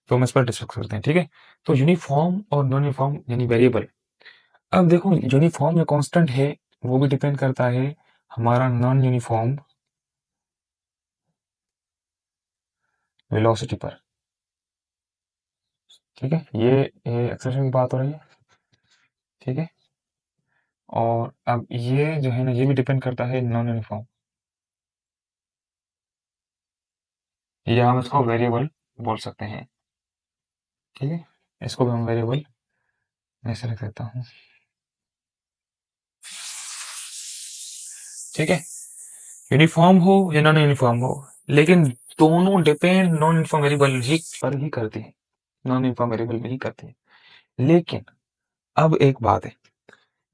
तो हम इस पर डिस्कस करते हैं, ठीक है। तो यूनिफॉर्म और नॉन यूनिफॉर्म यानी वेरिएबल। अब देखो, यूनिफॉर्म या कांस्टेंट है, वो भी डिपेंड करता है हमारा नॉन यूनिफॉर्म वेलोसिटी पर, ठीक है। ये एक्सेलरेशन की बात हो रही है, ठीक है। और अब ये जो है ना, ये भी डिपेंड करता है नॉन यूनिफॉर्म, या हम इसको वेरिएबल बोल सकते हैं, ठीक है। इसको भी हम वेरिएबल ऐसे लिख देता हूँ, ठीक है। यूनिफॉर्म हो या नॉन यूनिफॉर्म हो, लेकिन दोनों डिपेंड नॉन यूनिफॉर्म वेरिएबल ही पर ही करते हैं, नॉन यूनिफॉर्म वेरिएबल में ही करते हैं। लेकिन अब एक बात है,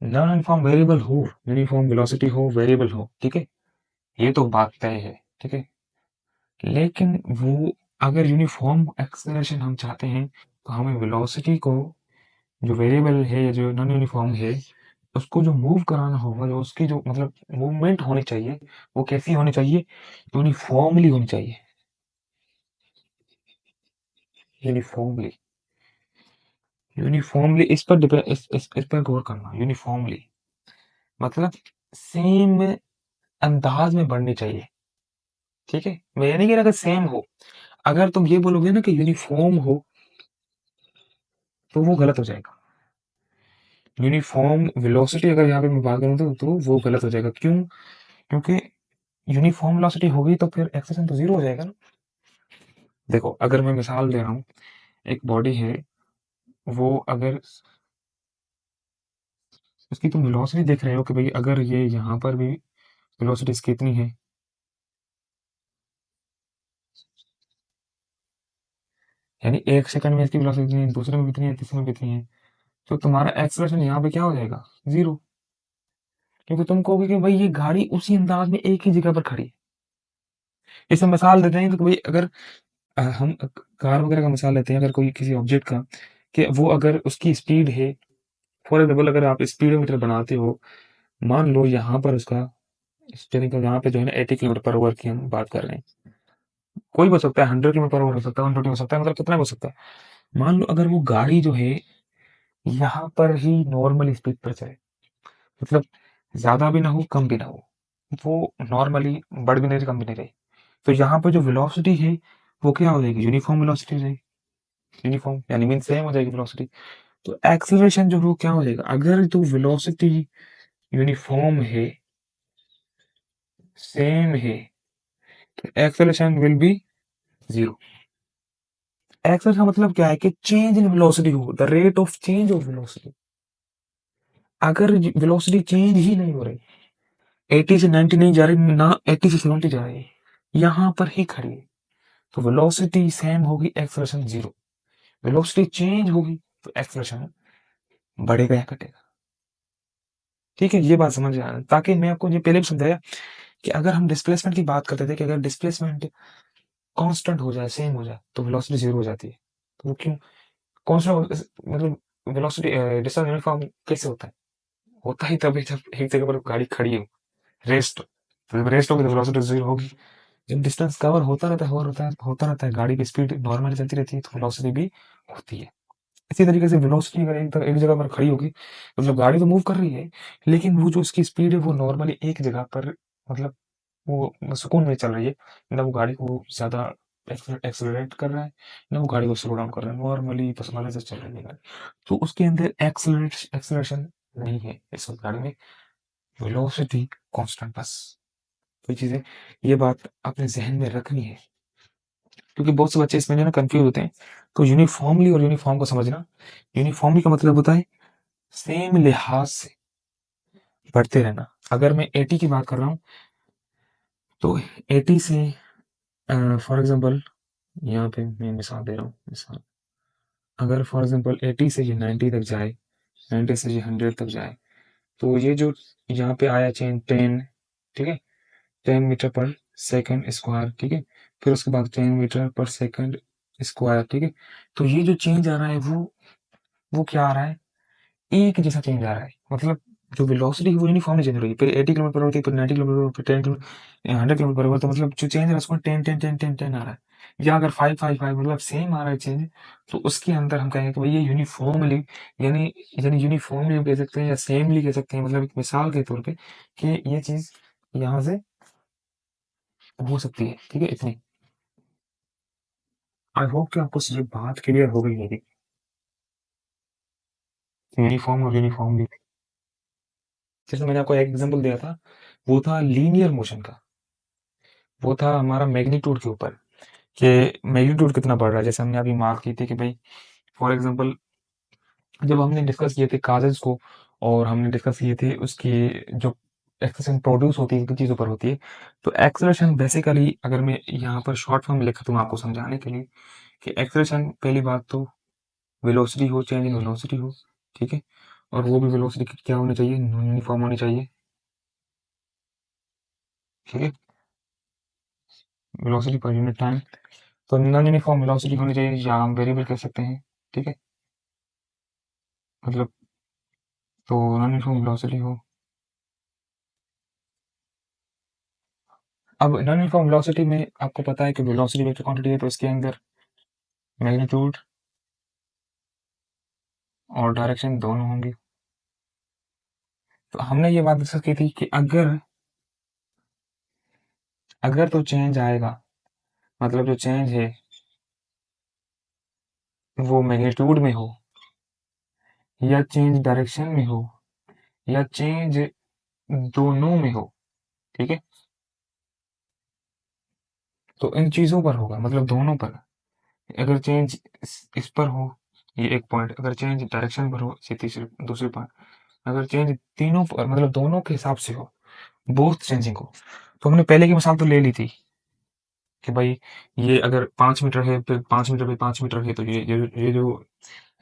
नॉन यूनिफॉर्म वेरिएबल हो, यूनिफॉर्म वेलोसिटी हो, वेरिएबल हो, ठीक है, ये तो बात तय है, ठीक है। लेकिन वो अगर यूनिफॉर्म एक्सेलरेशन हम चाहते हैं, तो हमें वेलोसिटी को, जो वेरिएबल है या जो नॉन यूनिफॉर्म है, उसको जो मूव कराना होगा, जो उसकी जो मतलब मूवमेंट होनी चाहिए, वो कैसी होनी चाहिए, यूनिफॉर्मली होनी चाहिए, यूनिफॉर्मली। यूनिफॉर्मली इस पर डिपेंड, इस पर गौर करना, यूनिफॉर्मली मतलब सेम अंदाज में बढ़नी चाहिए, ठीक है। मैं ये नहीं कह रहा कि सेम हो, अगर तुम ये बोलोगे ना कि यूनिफॉर्म हो, तो वो गलत हो जाएगा। यूनिफॉर्म वेलोसिटी अगर यहाँ पे मैं बात करूँ तो वो गलत हो जाएगा, क्यों? क्योंकि यूनिफॉर्म वेलोसिटी होगी तो फिर एक्सेलेरेशन तो जीरो हो जाएगा ना। देखो, अगर मैं मिसाल दे रहा हूँ, एक बॉडी है, वो अगर उसकी तुम वेलोसिटी देख रहे हो कि भाई अगर ये यहाँ पर भी वेलोसिटी इसकी इतनी है, यानी एक सेकंड में इसकी वेलोसिटी इतनी है, दूसरे में भी इतनी है, तीसरे में भी इतनी है, तो तुम्हारा एक्सेलरेशन यहाँ पे क्या हो जाएगा, जीरो। क्योंकि तुम कहोगे कि भाई ये गाड़ी उसी अंदाज में एक ही जगह पर खड़ी है। इसे मिसाल देते हैं तो भाई अगर हम कार वगैरह का मिसाल लेते हैं, अगर कोई किसी ऑब्जेक्ट का, कि वो अगर उसकी स्पीड है, फॉर एग्जाम्पल अगर आप स्पीडोमीटर बनाते हो, मान लो यहाँ पर उसका स्टीयरिंग का यहाँ पे जो है ना 80 किलोमीटर पर आवर की हम बात कर रहे हैं, कोई भी हो सकता है, 100 किलोमीटर पर आवर हो सकता है, 120 हो सकता है, मतलब कितना भी हो सकता है। मान लो अगर वो गाड़ी जो है यहाँ पर ही नॉर्मल स्पीड पर चले, मतलब ज्यादा भी ना हो, कम भी ना हो, वो नॉर्मली बढ़ भी नहीं रही, कम भी नहीं रही, तो यहाँ पर जो वेलोसिटी है, वो क्या हो जाएगी, यूनिफॉर्म वेलोसिटी हो जाएगी। यूनिफॉर्म यानी मीन सेम हो जाएगी वेलोसिटी। तो एक्सेलरेशन जो वो क्या हो जाएगा, अगर तो वेलोसिटी यूनिफॉर्म है, सेम है, तो acceleration will be zero. Acceleration का मतलब क्या है कि चेंज इन वेलोसिटी हो, the rate of change of velocity. अगर वेलोसिटी चेंज ही नहीं हो रही, 80 से 90 नहीं जा रही, ना 80 से 70 जा रही है, यहाँ पर ही खड़ी है, तो वेलोसिटी सेम होगी, एक्सेलरेशन जीरो। वेलोसिटी चेंज होगी तो एक्सेलरेशन बढ़ेगा या घटेगा। ठीक है, ये बात समझ आ ताकि मैं आपको ये पहले भी समझाया कि अगर हम डिस्प्लेसमेंट की बात करते थे कि अगर डिस्प्लेसमेंट कांस्टेंट हो जाए, सेम हो जाए, तो वेलोसिटी जीरो हो जाती है। तो वो क्यों कांस्टेंट, मतलब वेलोसिटी डिस्टेंस यूनिफॉर्म कैसे होता है? होता ही तभी जब एक जगह पर गाड़ी खड़ी हो, रेस्ट, तो रेस्ट होगी तो वेलोसिटी जीरो होगी। जब डिस्टेंस कवर होता रहता है, होता रहता है, गाड़ी की स्पीड नॉर्मली चलती रहती है, तो वेलोसिटी भी होती है। इसी तरीके से वेलोसिटी अगर एक जगह पर खड़ी होगी, मतलब गाड़ी तो मूव कर रही है, लेकिन वो जो उसकी स्पीड है वो नॉर्मली एक जगह पर, मतलब वो सुकून में चल रही है। ना वो गाड़ी को ज़्यादा एक्सेलरेट कर रहा है, ना वो गाड़ी को स्लो डाउन कर रहा है, नॉर्मली बस मजे से चल रही है गाड़ी। तो उसके अंदर एक्सेलरेशन नहीं है इस वक्त गाड़ी में, वेलोसिटी कांस्टेंट बस। तो ये चीज़ें, ये बात अपने ज़हन में रखनी है, क्योंकि बहुत से बच्चे इसमें जो है ना कंफ्यूज होते हैं। तो यूनिफॉर्मली और यूनिफॉर्म को समझना, यूनिफॉर्मली का मतलब होता है सेम लिहाज से बढ़ते रहना। अगर मैं 80 की बात कर रहा हूँ, तो 80 से फॉर एग्जांपल, यहाँ पे मैं मिसाल दे रहा हूँ, मिसाल, अगर फॉर एग्जांपल 80 से ये 90 तक जाए, 90 से ये 100 तक जाए, तो ये जो यहाँ पे आया चेंज 10, ठीक है, 10 मीटर पर सेकंड स्क्वायर, ठीक है, फिर उसके बाद 10 मीटर पर सेकंड स्क्वायर, ठीक है। तो ये जो चेंज आ रहा है वो क्या आ रहा है? एक जैसा चेंज आ रहा है, मतलब जो वेलोसिटी है वो यूनिफॉर्मली चेंज हो रही है। फिर 80 किलोमीटर पर होती है, फिर 90 किलोमीटर, फिर 10 किलोमीटर, 100 किलोमीटर पर होता है, मतलब जो चेंज आ रहा है उसको 10 10 10 10 10 आ रहा है। या अगर 5 5 5 मतलब सेम आ रहा है चेंज, तो उसके अंदर हम कहेंगे कि भाई ये यूनिफॉर्मली, यानी यूनिफॉर्मली हम कह सकते हैं या सेमली कह सकते हैं, मतलब एक मिसाल के तौर पे कि ये चीज यहाँ से हो सकती है, ठीक है, इतनी। आई होप कि आपको ये बात क्लियर हो गई होगी, यूनिफॉर्म और यूनिफॉर्मली। जैसे मैंने आपको एक एग्जांपल दिया था, वो था लीनियर मोशन का, वो था हमारा मैग्नीट्यूड के ऊपर, कि मैग्नीट्यूड कितना बढ़ रहा है। जैसे हमने अभी मार्क की थी कि भाई फॉर एग्जांपल, जब हमने डिस्कस किए थे काजेस को, और हमने डिस्कस किए थे उसकी जो एक्सेलेरेशन प्रोड्यूस होती है, किन चीज़ों पर होती है। तो एक्सेलेरेशन बेसिकली, अगर मैं यहाँ पर शॉर्ट फॉर्म में लिखा दूँ आपको समझाने के लिए, कि एक्सेलेरेशन पहली बात तो वेलोसिटी हो, चेंज इन वेलोसिटी हो, ठीक है, और वो भी वेलोसिटी क्या होनी चाहिए, यूनिफॉर्म होनी चाहिए, ठीक है, वेलोसिटी पर यूनिट टाइम। तो नॉन यूनिफॉर्म वेलोसिटी होनी चाहिए, या हम वेरिएबल कह सकते हैं, ठीक है, मतलब, तो नॉन यूनिफॉर्म वेलोसिटी हो। अब नॉन यूनिफॉर्म वेलोसिटी में आपको पता है कि वेलोसिटी वेक्टर क्वांटिटी है, तो इसके अंदर मैग्नीट्यूड और डायरेक्शन दोनों होंगे। तो हमने ये बात डिस्कस की थी कि अगर अगर तो चेंज आएगा, मतलब जो चेंज है वो मैग्नीट्यूड में हो, या चेंज डायरेक्शन में हो, या चेंज दोनों में हो, ठीक है, तो इन चीजों पर होगा, मतलब दोनों पर। अगर चेंज इस पर हो, ये एक पॉइंट, अगर चेंज डायरेक्शन पर हो, ये तीसरी दूसरी पॉइंट, अगर चेंज तीनों पर, मतलब दोनों के हिसाब से हो, बोथ चेंजिंग को। तो हमने पहले की मिसाल तो ले ली थी कि भाई ये अगर 5 मीटर है, फिर 5 मीटर पे 5 मीटर है, तो ये जो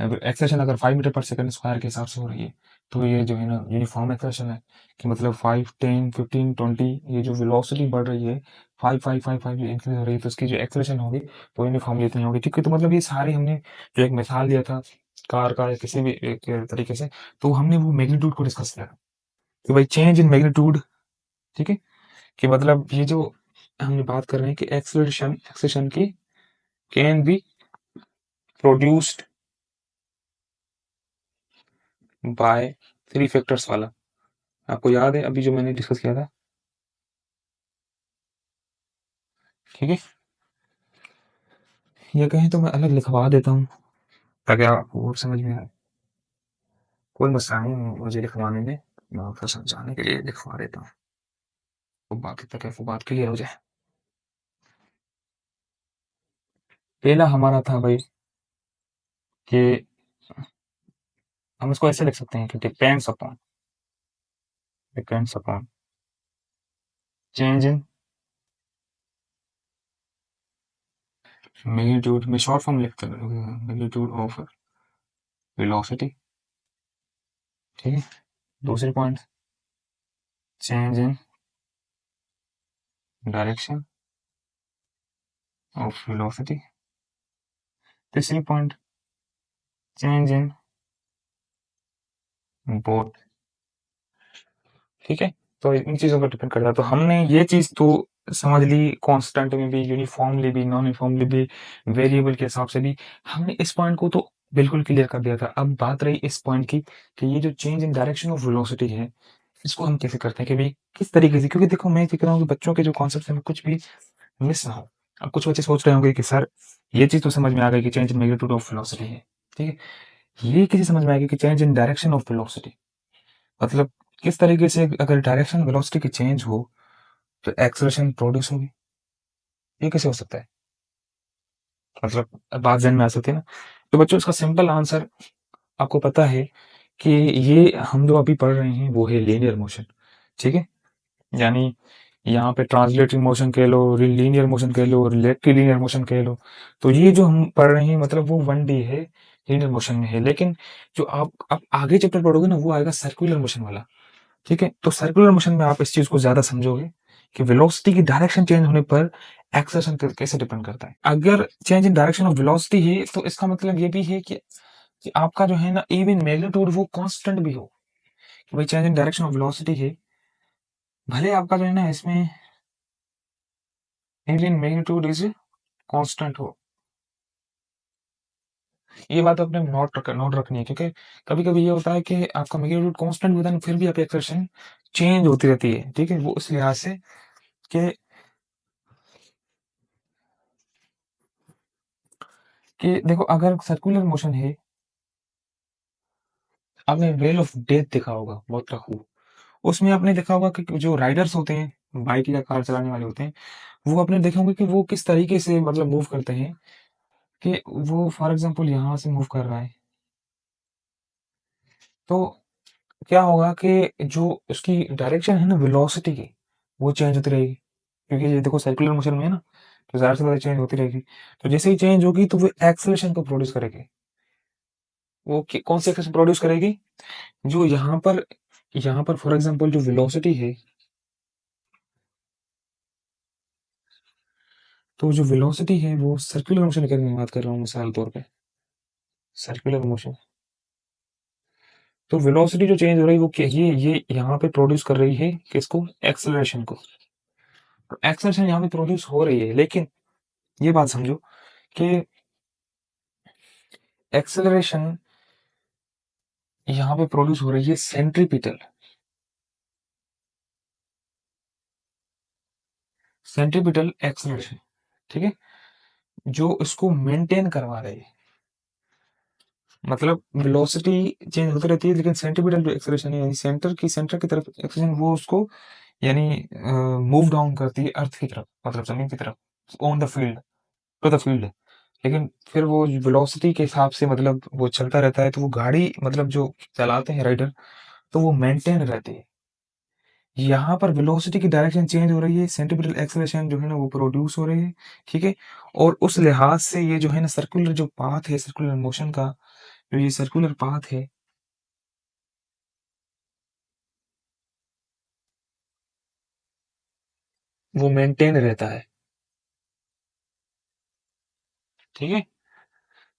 एक्सेशन अगर 5 मीटर पर सेकंड स्क्वायर के हिसाब से हो रही है, तो ये जो है ना यूनिफॉर्म एक्सेशन है, कि मतलब 5 10 15 20, ये जो वेलोसिटी बढ़ रही है 5 5 5 5 इंक्रीज हो रही है, तो इसकी जो एक्सेलेरेशन होगी वो यूनिफॉर्मली इतनी होगी, ठीक है। तो मतलब ये सारी हमने जो एक मिसाल दिया था कार का या किसी भी एक तरीके से, तो हमने वो मैग्नीट्यूड को डिस्कस किया कि भाई चेंज इन मैग्नीट्यूड, ठीक है, कि मतलब ये जो हमने बात कर रहे हैं कि एक्सेलेरेशन की can be produced by three factors वाला। आपको याद है अभी जो मैंने डिस्कस किया था, ठीक है। ये कहें तो मैं अलग लिखवा देता हूँ ताकि आपको और समझ में आए। कोई मसला नहीं, मुझे लिखवाने में, मैं आपको समझाने के लिए लिखवा देता हूँ, तो बाकी तक वो बात क्लियर हो जाए। पहला हमारा था भाई कि हम इसको ऐसे लिख सकते हैं कि depends upon change in magnitude में शॉर्ट फॉर्म लिखते हैं, मैग्नीट्यूड ऑफ वेलोसिटी। ठीक है। दूसरी point, change in direction of velocity. तीसरी पॉइंट, चेंज इन बोथ। ठीक है। तो इन चीजों पर डिपेंड करता है। तो हमने ये चीज तो समझ ली, कांस्टेंट में भी, यूनिफॉर्मली भी, नॉन यूनिफॉर्मली भी, वेरिएबल के हिसाब से भी हमने इस पॉइंट को तो बिल्कुल क्लियर कर दिया था। अब बात रही इस पॉइंट की कि ये जो change in direction of velocity है, इसको हम कैसे करते हैं कि भाई किस तरीके से, क्योंकि देखो मैं देख रहा हूँ कि बच्चों के जो कॉन्सेप्ट है कुछ भी मिस ना हो। अब कुछ बच्चे सोच रहे होंगे कि सर ये चीज तो समझ में आ गई कि change in magnitude of velocity है, ठीक है, ये कैसे समझ में आएगी कि change in direction of velocity, मतलब किस तरीके से अगर डायरेक्शन वेलोसिटी की चेंज हो तो एक्सेलरेशन प्रोड्यूस होगी, ये कैसे हो सकता है, मतलब बात जहन में आ सकती है ना। तो बच्चों इसका सिंपल आंसर आपको पता है कि ये हम जो अभी पढ़ रहे हैं वो है लीनियर मोशन। ठीक है। यानी यहाँ पे ट्रांसलेटरी मोशन कह लो, लीनियर मोशन कह लो, रिलेटिव लीनियर मोशन कह लो। तो ये जो हम पढ़ रहे हैं मतलब वो 1D है, लीनियर मोशन में है। लेकिन जो आप आगे चैप्टर पढ़ोगे ना वो आएगा सर्कुलर मोशन वाला। ठीक है। तो सर्कुलर मोशन में आप इस चीज को ज्यादा समझोगे कि वेलोसिटी की डायरेक्शन चेंज होने पर एक्सेलरेशन कैसे डिपेंड करता है। अगर change in direction of velocity है तो इसका मतलब ये भी है कि आपका जो है ना इवन मैग्नीट्यूड वो कांस्टेंट भी हो, कि भाई change in direction of velocity है, भले आपका जो है ना इसमें इवन मैग्नीट्यूड इज कांस्टेंट हो। ये बात अपने नोट रखनी है, क्योंकि कभी कभी ये होता है कि आपका मैग्नीट्यूड कांस्टेंट होता है फिर भी आपकी एक्सेलरेशन चेंज होती रहती है। ठीक है। वो इस लिहाज से कि देखो अगर सर्कुलर मोशन है, आपने वेल ऑफ डेथ देखा होगा बहुत रखू, उसमें आपने देखा होगा कि जो राइडर्स होते हैं बाइक या कार चलाने वाले होते हैं, वो आपने देखा होगा कि वो किस तरीके से मतलब मूव करते हैं, कि वो फॉर एग्जांपल यहाँ से मूव कर रहा है तो क्या होगा कि जो उसकी डायरेक्शन है ना वेलोसिटी की, वो चेंज होती रहेगी, क्योंकि ये देखो सर्कुलर मोशन में है ना, तो ज़ाहिर सी बात है चेंज होती रहेगी। तो जैसे ही चेंज होगी तो वो एक्सेलरेशन को प्रोड्यूस करेगी। वो कौन सी एक्सेलरेशन प्रोड्यूस करेगी, जो यहाँ पर फॉर एग्जांपल जो वेलोसिटी है, तो जो वेलोसिटी है वो सर्कुलर मोशन की मैं बात कर रहा हूँ मिसाल तौर पे, सर्कुलर मोशन। तो वेलोसिटी जो चेंज हो रही है वो ये यहाँ पे प्रोड्यूस कर रही है किसको, एक्सेलरेशन को। तो एक्सेलरेशन यहाँ पे प्रोड्यूस हो रही है, लेकिन ये बात समझो कि एक्सेलरेशन यहाँ पे प्रोड्यूस हो रही है सेंट्रीपिटल, सेंट्रीपिटल एक्सेलरेशन। ठीक है। जो इसको मेंटेन करवा रही है, मतलब वेलोसिटी चेंज होती रहती है लेकिन सेंट्रीपिटल जो एक्सेलरेशन है यानी सेंटर की तरफ एक्सेलरेशन, वो उसको यानी मूव डाउन करती है अर्थ की तरफ, मतलब जमीन की तरफ, on the field, to the field. लेकिन फिर वो वेलोसिटी के हिसाब से मतलब वो चलता रहता है, तो वो गाड़ी मतलब जो चलाते हैं राइडर, तो वो मेंटेन रहती है। यहाँ पर वेलोसिटी की डायरेक्शन चेंज हो रही है, सेंट्रीपिटल एक्सेलरेशन जो है ना वो प्रोड्यूस हो रही है। ठीक है। और उस लिहाज से ये जो है ना सर्कुलर जो पाथ है सर्कुलर मोशन का, जो ये सर्कुलर पाथ है, वो मेंटेन रहता है। ठीक है।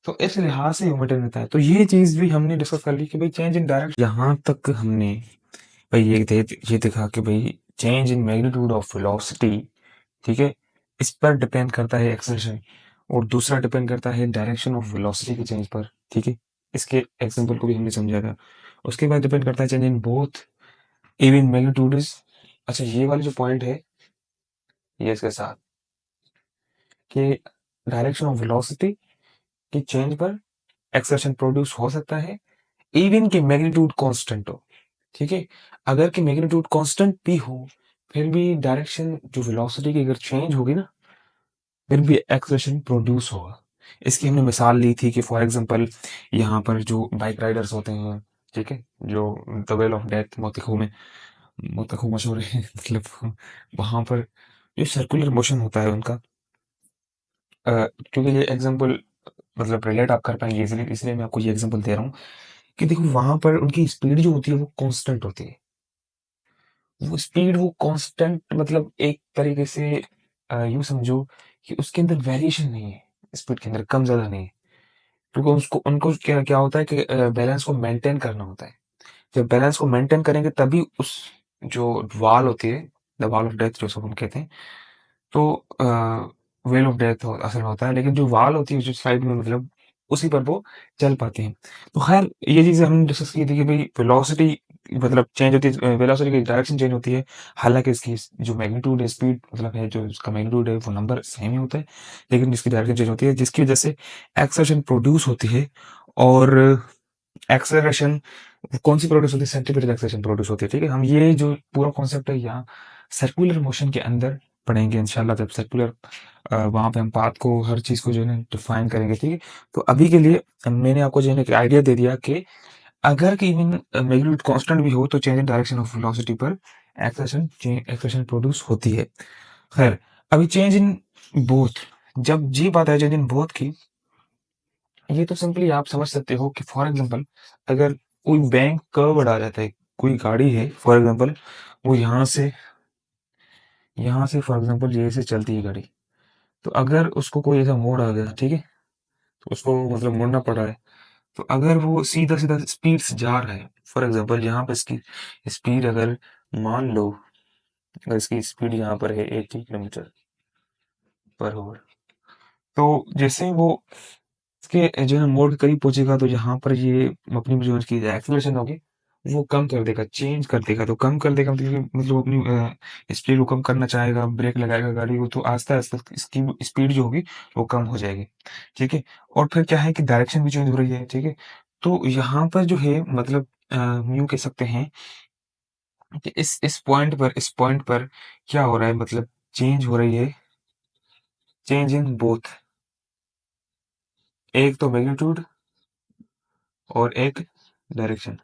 तो इस लिहाज से मेंटेन रहता है। तो ये चीज भी हमने डिस्कस कर ली कि भाई चेंज इन डायरेक्शन, यहाँ तक हमने भाई ये देखा कि भाई change in magnitude of velocity, ठीक है, इस पर डिपेंड करता है एक्सेलरेशन, और दूसरा डिपेंड करता है डायरेक्शन ऑफ वेलोसिटी के चेंज पर। ठीक है। इसके एग्जांपल को भी हमने समझा था। उसके बाद डिपेंड करता है change in both even magnitudes. अच्छा ये वाली जो पॉइंट है ये इसके साथ कि डायरेक्शन ऑफ वेलोसिटी की चेंज पर एक्सेलरेशन प्रोड्यूस हो सकता है इवन की मैग्नीट्यूड कांस्टेंट हो। ठीक है। अगर की मैग्नीट्यूड कांस्टेंट भी हो, फिर भी डायरेक्शन जो वेलोसिटी की अगर चेंज होगी ना, फिर भी एक्सेलरेशन प्रोड्यूस होगा। इसकी हमने मिसाल ली थी कि फॉर एग्जांपल यहाँ पर जो बाइक राइडर्स होते हैं, ठीक है, जो द वेल ऑफ डेथ मोतिखू में, मोतिखू मशहूर है मतलब वहां पर जो सर्कुलर मोशन होता है उनका, क्योंकि ये एग्जांपल मतलब रिलेट आप कर पाएंगे इजीली, इसलिए मैं आपको ये एग्जांपल दे रहा हूँ कि देखो वहां पर उनकी स्पीड जो होती है वो कांस्टेंट होती है। वो स्पीड वो कांस्टेंट मतलब एक तरीके से यूं समझो कि उसके अंदर वेरिएशन नहीं है, स्पीड के अंदर कम ज्यादा नहीं है। क्योंकि उसको उनको क्या क्या होता है कि बैलेंस को मेंटेन करना होता है। जब बैलेंस को मेंटेन करेंगे तभी उस जो वाल होती है, द वाल ऑफ डेथ जो सब हम कहते हैं, तो वेल ऑफ डेथ असल में होता है, लेकिन जो वाल होती है जो साइड में मतलब उसी पर वो चल पाते हैं। तो खैर ये चीजें हमने डिस्कस की थी कि भाई वेलोसिटी मतलब चेंज होती है, वेलोसिटी की डायरेक्शन चेंज होती है। हालांकि इसकी जो मैग्नीट्यूड है, स्पीड मतलब है जो इसका मैग्नीट्यूड है वो नंबर सेम ही होता है, लेकिन इसकी डायरेक्शन चेंज होती है जिसकी वजह से एक्सर्शन प्रोड्यूस होती है। और एक्सेलरेशन कौन सी प्रोड्यूस होती है? सेंटीमीटर एक्सेलरेशन प्रोड्यूस होती है। ठीक है, हम ये जो पूरा कॉन्सेप्ट है यहाँ सर्कुलर मोशन के अंदर पढ़ेंगे इंशाल्लाह, जब सर्कुलर वहां पे हम पाथ को हर चीज को जो है ना डिफाइन करेंगे। ठीक है, तो अभी के लिए मैंने आपको जो है ना एक आइडिया दे दिया कि अगर कि इवन मैग्नीट्यूड कांस्टेंट भी हो तो change in direction of velocity पर एक्सेलरेशन एक्सेलरेशन प्रोड्यूस होती है। खैर, अभी चेंज इन बोथ, जब ये बात है चेंज इन बोथ की, ये तो सिंपली आप समझ सकते हो कि फॉर एग्जांपल अगर कोई बैंक कर्व बढ़ा जाता है, कोई गाड़ी है फॉर एग्जांपल, वो यहाँ से फॉर एग्जांपल ये से चलती है गाड़ी, तो अगर उसको कोई ऐसा मोड़ आ गया, ठीक है, तो उसको मतलब मुड़ना पड़ रहा है, तो अगर वो सीधा सीधा स्पीड से जा रहा है, फॉर एग्जांपल यहाँ पर इसकी स्पीड अगर मान लो, अगर इसकी स्पीड यहाँ पर है 80 किलोमीटर पर आवर, तो जैसे ही वो इसके जो है मोड़ के करीब पहुंचेगा तो यहाँ पर ये अपनी जो इसकी एक्सेलरेशन होगी वो कम कर देगा, चेंज कर देगा। तो कम कर देगा मतलब अपनी स्पीड को कम करना चाहेगा, ब्रेक लगाएगा गाड़ी को, तो आस्ते आस्ते इसकी स्पीड जो होगी वो कम हो जाएगी। ठीक है, और फिर क्या है कि डायरेक्शन भी चेंज हो रही है। ठीक है, तो यहाँ पर जो है मतलब यूं कह सकते हैं कि इस पॉइंट पर क्या हो रहा है, मतलब चेंज हो रही है, चेंज इन बोथ, एक तो मैग्नीट्यूड और एक डायरेक्शन।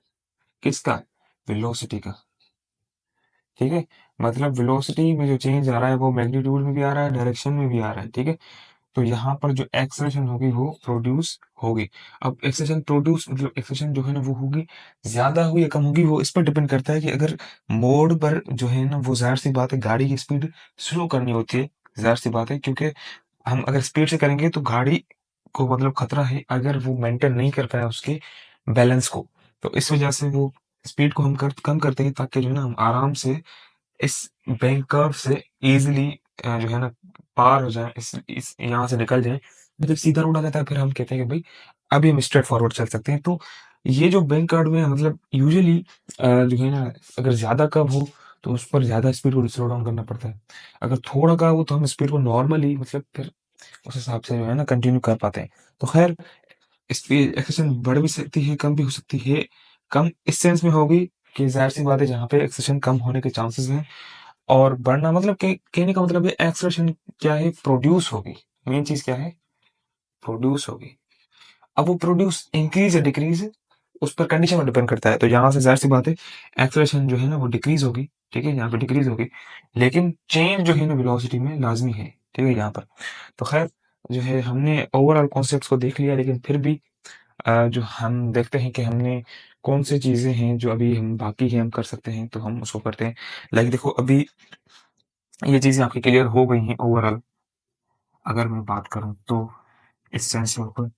किसका? वेलोसिटी का। ठीक है, मतलब वेलोसिटी में जो चेंज आ रहा है वो मैग्नीट्यूड में भी आ रहा है, डायरेक्शन में भी आ रहा है। ठीक है, तो यहाँ पर जो एक्सलेशन होगी वो प्रोड्यूस होगी। अब एक्सलेशन प्रोड्यूस मतलब एक्सलेशन जो है ना वो होगी, ज्यादा हुई या कम होगी वो इस पर डिपेंड करता है कि अगर मोड पर जो है ना वो जाहिर सी बात है गाड़ी की स्पीड स्लो करनी होती है, जाहिर सी बात है, क्योंकि हम अगर स्पीड से करेंगे तो गाड़ी को मतलब खतरा है अगर वो मेंटेन नहीं कर पाया उसके बैलेंस को। तो इस वजह से वो स्पीड को हम कम करते हैं ताकि जो है ना हम आराम से इस बैंक कर्व से इजीली जो है ना पार हो जाए, इस यहाँ से निकल जाए। जब सीधा रोड आ जाता है फिर हम कहते हैं कि भाई अभी हम स्ट्रेट फॉरवर्ड चल सकते हैं। तो ये जो बैंक कर्व में मतलब यूजुअली जो है ना अगर ज्यादा कर्व हो तो उस पर ज्यादा स्पीड को स्लो डाउन करना पड़ता है। अगर थोड़ा कर्व हो तो हम स्पीड को नॉर्मली मतलब फिर उस हिसाब से जो है ना कंटिन्यू कर पाते हैं। तो खैर स्पीड एक्सेशन बढ़ भी सकती है, कम भी हो सकती है। कम इस सेंस में होगी कि जाहिर सी बात है जहाँ पे एक्सेशन कम होने के चांसेस हैं, और बढ़ना मतलब कहने का मतलब है एक्सेलरेशन क्या है, प्रोड्यूस होगी। मेन चीज क्या है? प्रोड्यूस होगी। अब वो प्रोड्यूस इंक्रीज या डिक्रीज उस पर कंडीशन में डिपेंड करता है। तो यहाँ से जाहिर सी बात है एक्सेलरेशन जो है ना वो डिक्रीज होगी। ठीक है, यहाँ पे डिक्रीज होगी, लेकिन चेंज जो है ना वेलोसिटी में लाजमी है। ठीक है, यहाँ पर तो खैर जो है हमने ओवरऑल कॉन्सेप्ट्स को देख लिया, लेकिन फिर भी जो हम देखते हैं कि हमने कौन सी चीजें हैं जो अभी हम बाकी हैं हम कर सकते हैं, तो हम उसको करते हैं। लाइक देखो अभी ये चीजें आपकी क्लियर हो गई हैं ओवरऑल, अगर मैं बात करूं तो इस सेंस के ऊपर।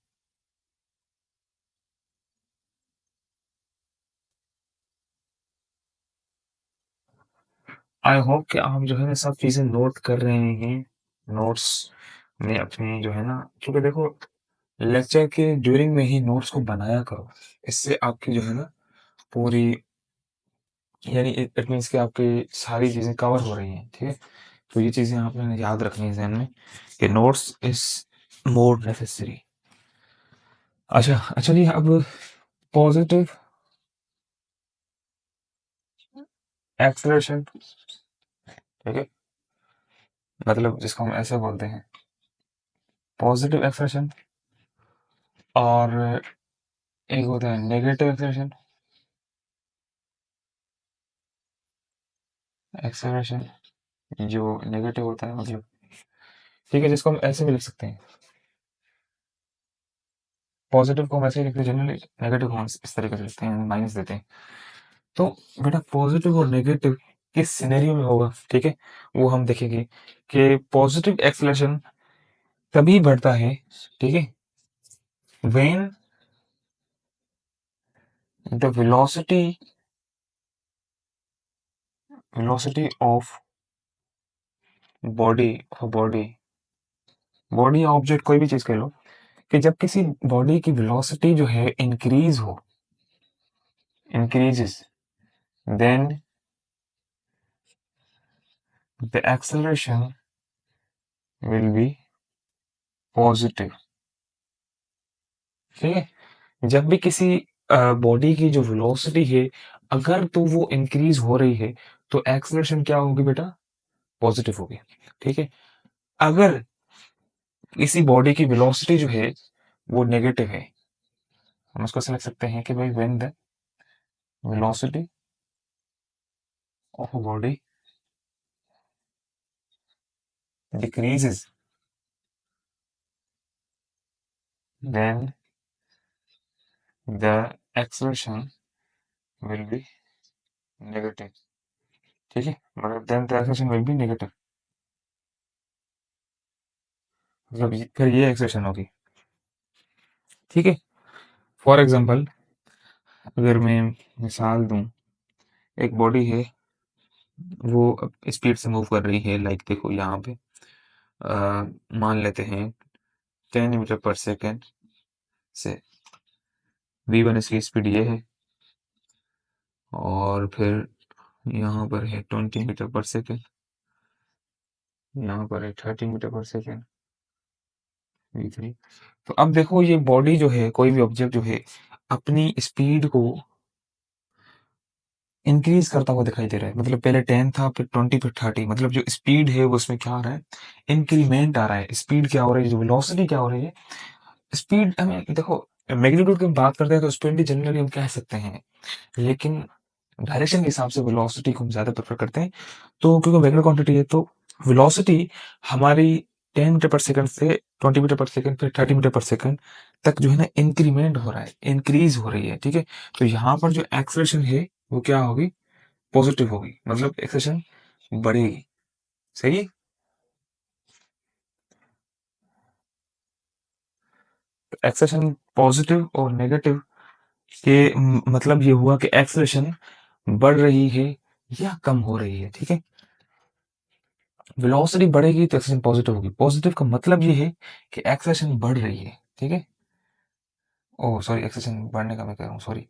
आई होप कि आप जो है ना सब चीजें नोट कर रहे हैं नोट्स में अपने जो है ना, क्योंकि देखो लेक्चर के ड्यूरिंग में ही नोट्स को बनाया करो, इससे आपकी जो है ना पूरी यानी इट मीन्स कि आपकी सारी चीजें कवर हो रही हैं। ठीक है, तो ये चीजें आपने याद रखनी है ध्यान में कि नोट्स इज मोर नेसेसरी। अच्छा अच्छा जी, अब पॉजिटिव एक्सलेशन, ठीक है, मतलब जिसको हम ऐसे बोलते हैं पॉजिटिव एक्सलेशन, और एक होता है नेगेटिव एक्सलेशन, एक्सलेशन जो नेगेटिव होता है मतलब ठीक है, जिसको हम ऐसे भी लिख सकते हैं, पॉजिटिव को हम ऐसे ही लिखते हैं जनरली, नेगेटिव को हम इस तरीके से लिखते हैं, माइनस देते हैं। तो बेटा पॉजिटिव और नेगेटिव किस सिनेरियो में होगा, ठीक है, वो हम देखेंगे कि पॉजिटिव एक्सेलरेशन तभी बढ़ता है, ठीक है, when the velocity of body body body या ऑब्जेक्ट कोई भी चीज कह लो, कि जब किसी बॉडी की वेलोसिटी जो है इंक्रीज हो, increases, then the acceleration will be positive। ठीक है, जब भी किसी बॉडी की जो वेलोसिटी है, अगर तो वो इंक्रीज हो रही है, तो एक्सेलरेशन क्या होगी बेटा, पॉजिटिव होगी। ठीक है, अगर किसी बॉडी की वेलोसिटी जो है वो नेगेटिव है, हम उसको समझ सकते हैं कि भाई when the velocity of a body decreases, then the acceleration will be negative। ठीक है, मतलब then the acceleration will be negative, मतलब फिर ये एक्सप्रेशन होगी। ठीक है, फॉर एग्जांपल अगर मैं मिसाल दूं, एक बॉडी है, वो स्पीड से मूव कर रही है, लाइक देखो यहाँ पे मान लेते हैं 10 मीटर पर सेकेंड से, v1 इसकी स्पीड ये है, और फिर यहाँ पर है 20 मीटर पर सेकेंड, यहाँ पर है 30 मीटर पर सेकेंड, v3। तो अब देखो ये बॉडी जो है, कोई भी ऑब्जेक्ट जो है अपनी स्पीड को इंक्रीज करता हुआ दिखाई दे रहा है, मतलब पहले 10 था, फिर 20, फिर 30, मतलब जो स्पीड है वो उसमें क्या आ रहा है, इंक्रीमेंट आ रहा है। स्पीड क्या हो रही है, जो वेलोसिटी क्या हो रही है, स्पीड हमें देखो, मैग्नीट्यूड की हम बात करते हैं तो स्पीड जनरली हम कह सकते हैं, लेकिन डायरेक्शन के हिसाब से वेलोसिटी को हम ज्यादा प्रेफर करते हैं। तो क्योंकि वेक्टर क्वांटिटी है, तो वेलोसिटी हमारी 10 मीटर पर सेकंड से 20 मीटर पर सेकंड, फिर 30 मीटर पर सेकंड तक जो है ना इंक्रीमेंट हो रहा है, इंक्रीज हो रही है। ठीक है, तो यहाँ पर जो एक्सलेशन है वो क्या होगी, पॉजिटिव होगी, मतलब एक्सेशन बढ़ेगी। सही है, एक्सेशन पॉजिटिव और नेगेटिव के मतलब ये हुआ कि एक्सेलरेशन बढ़ रही है या कम हो रही है। ठीक है, वेलोसिटी बढ़ेगी तो एक्सेलरेशन पॉजिटिव होगी, पॉजिटिव का मतलब ये है कि एक्सेलरेशन बढ़ रही है। ठीक है, ओह सॉरी, एक्सेलरेशन बढ़ने का मैं कह रहा हूँ, सॉरी,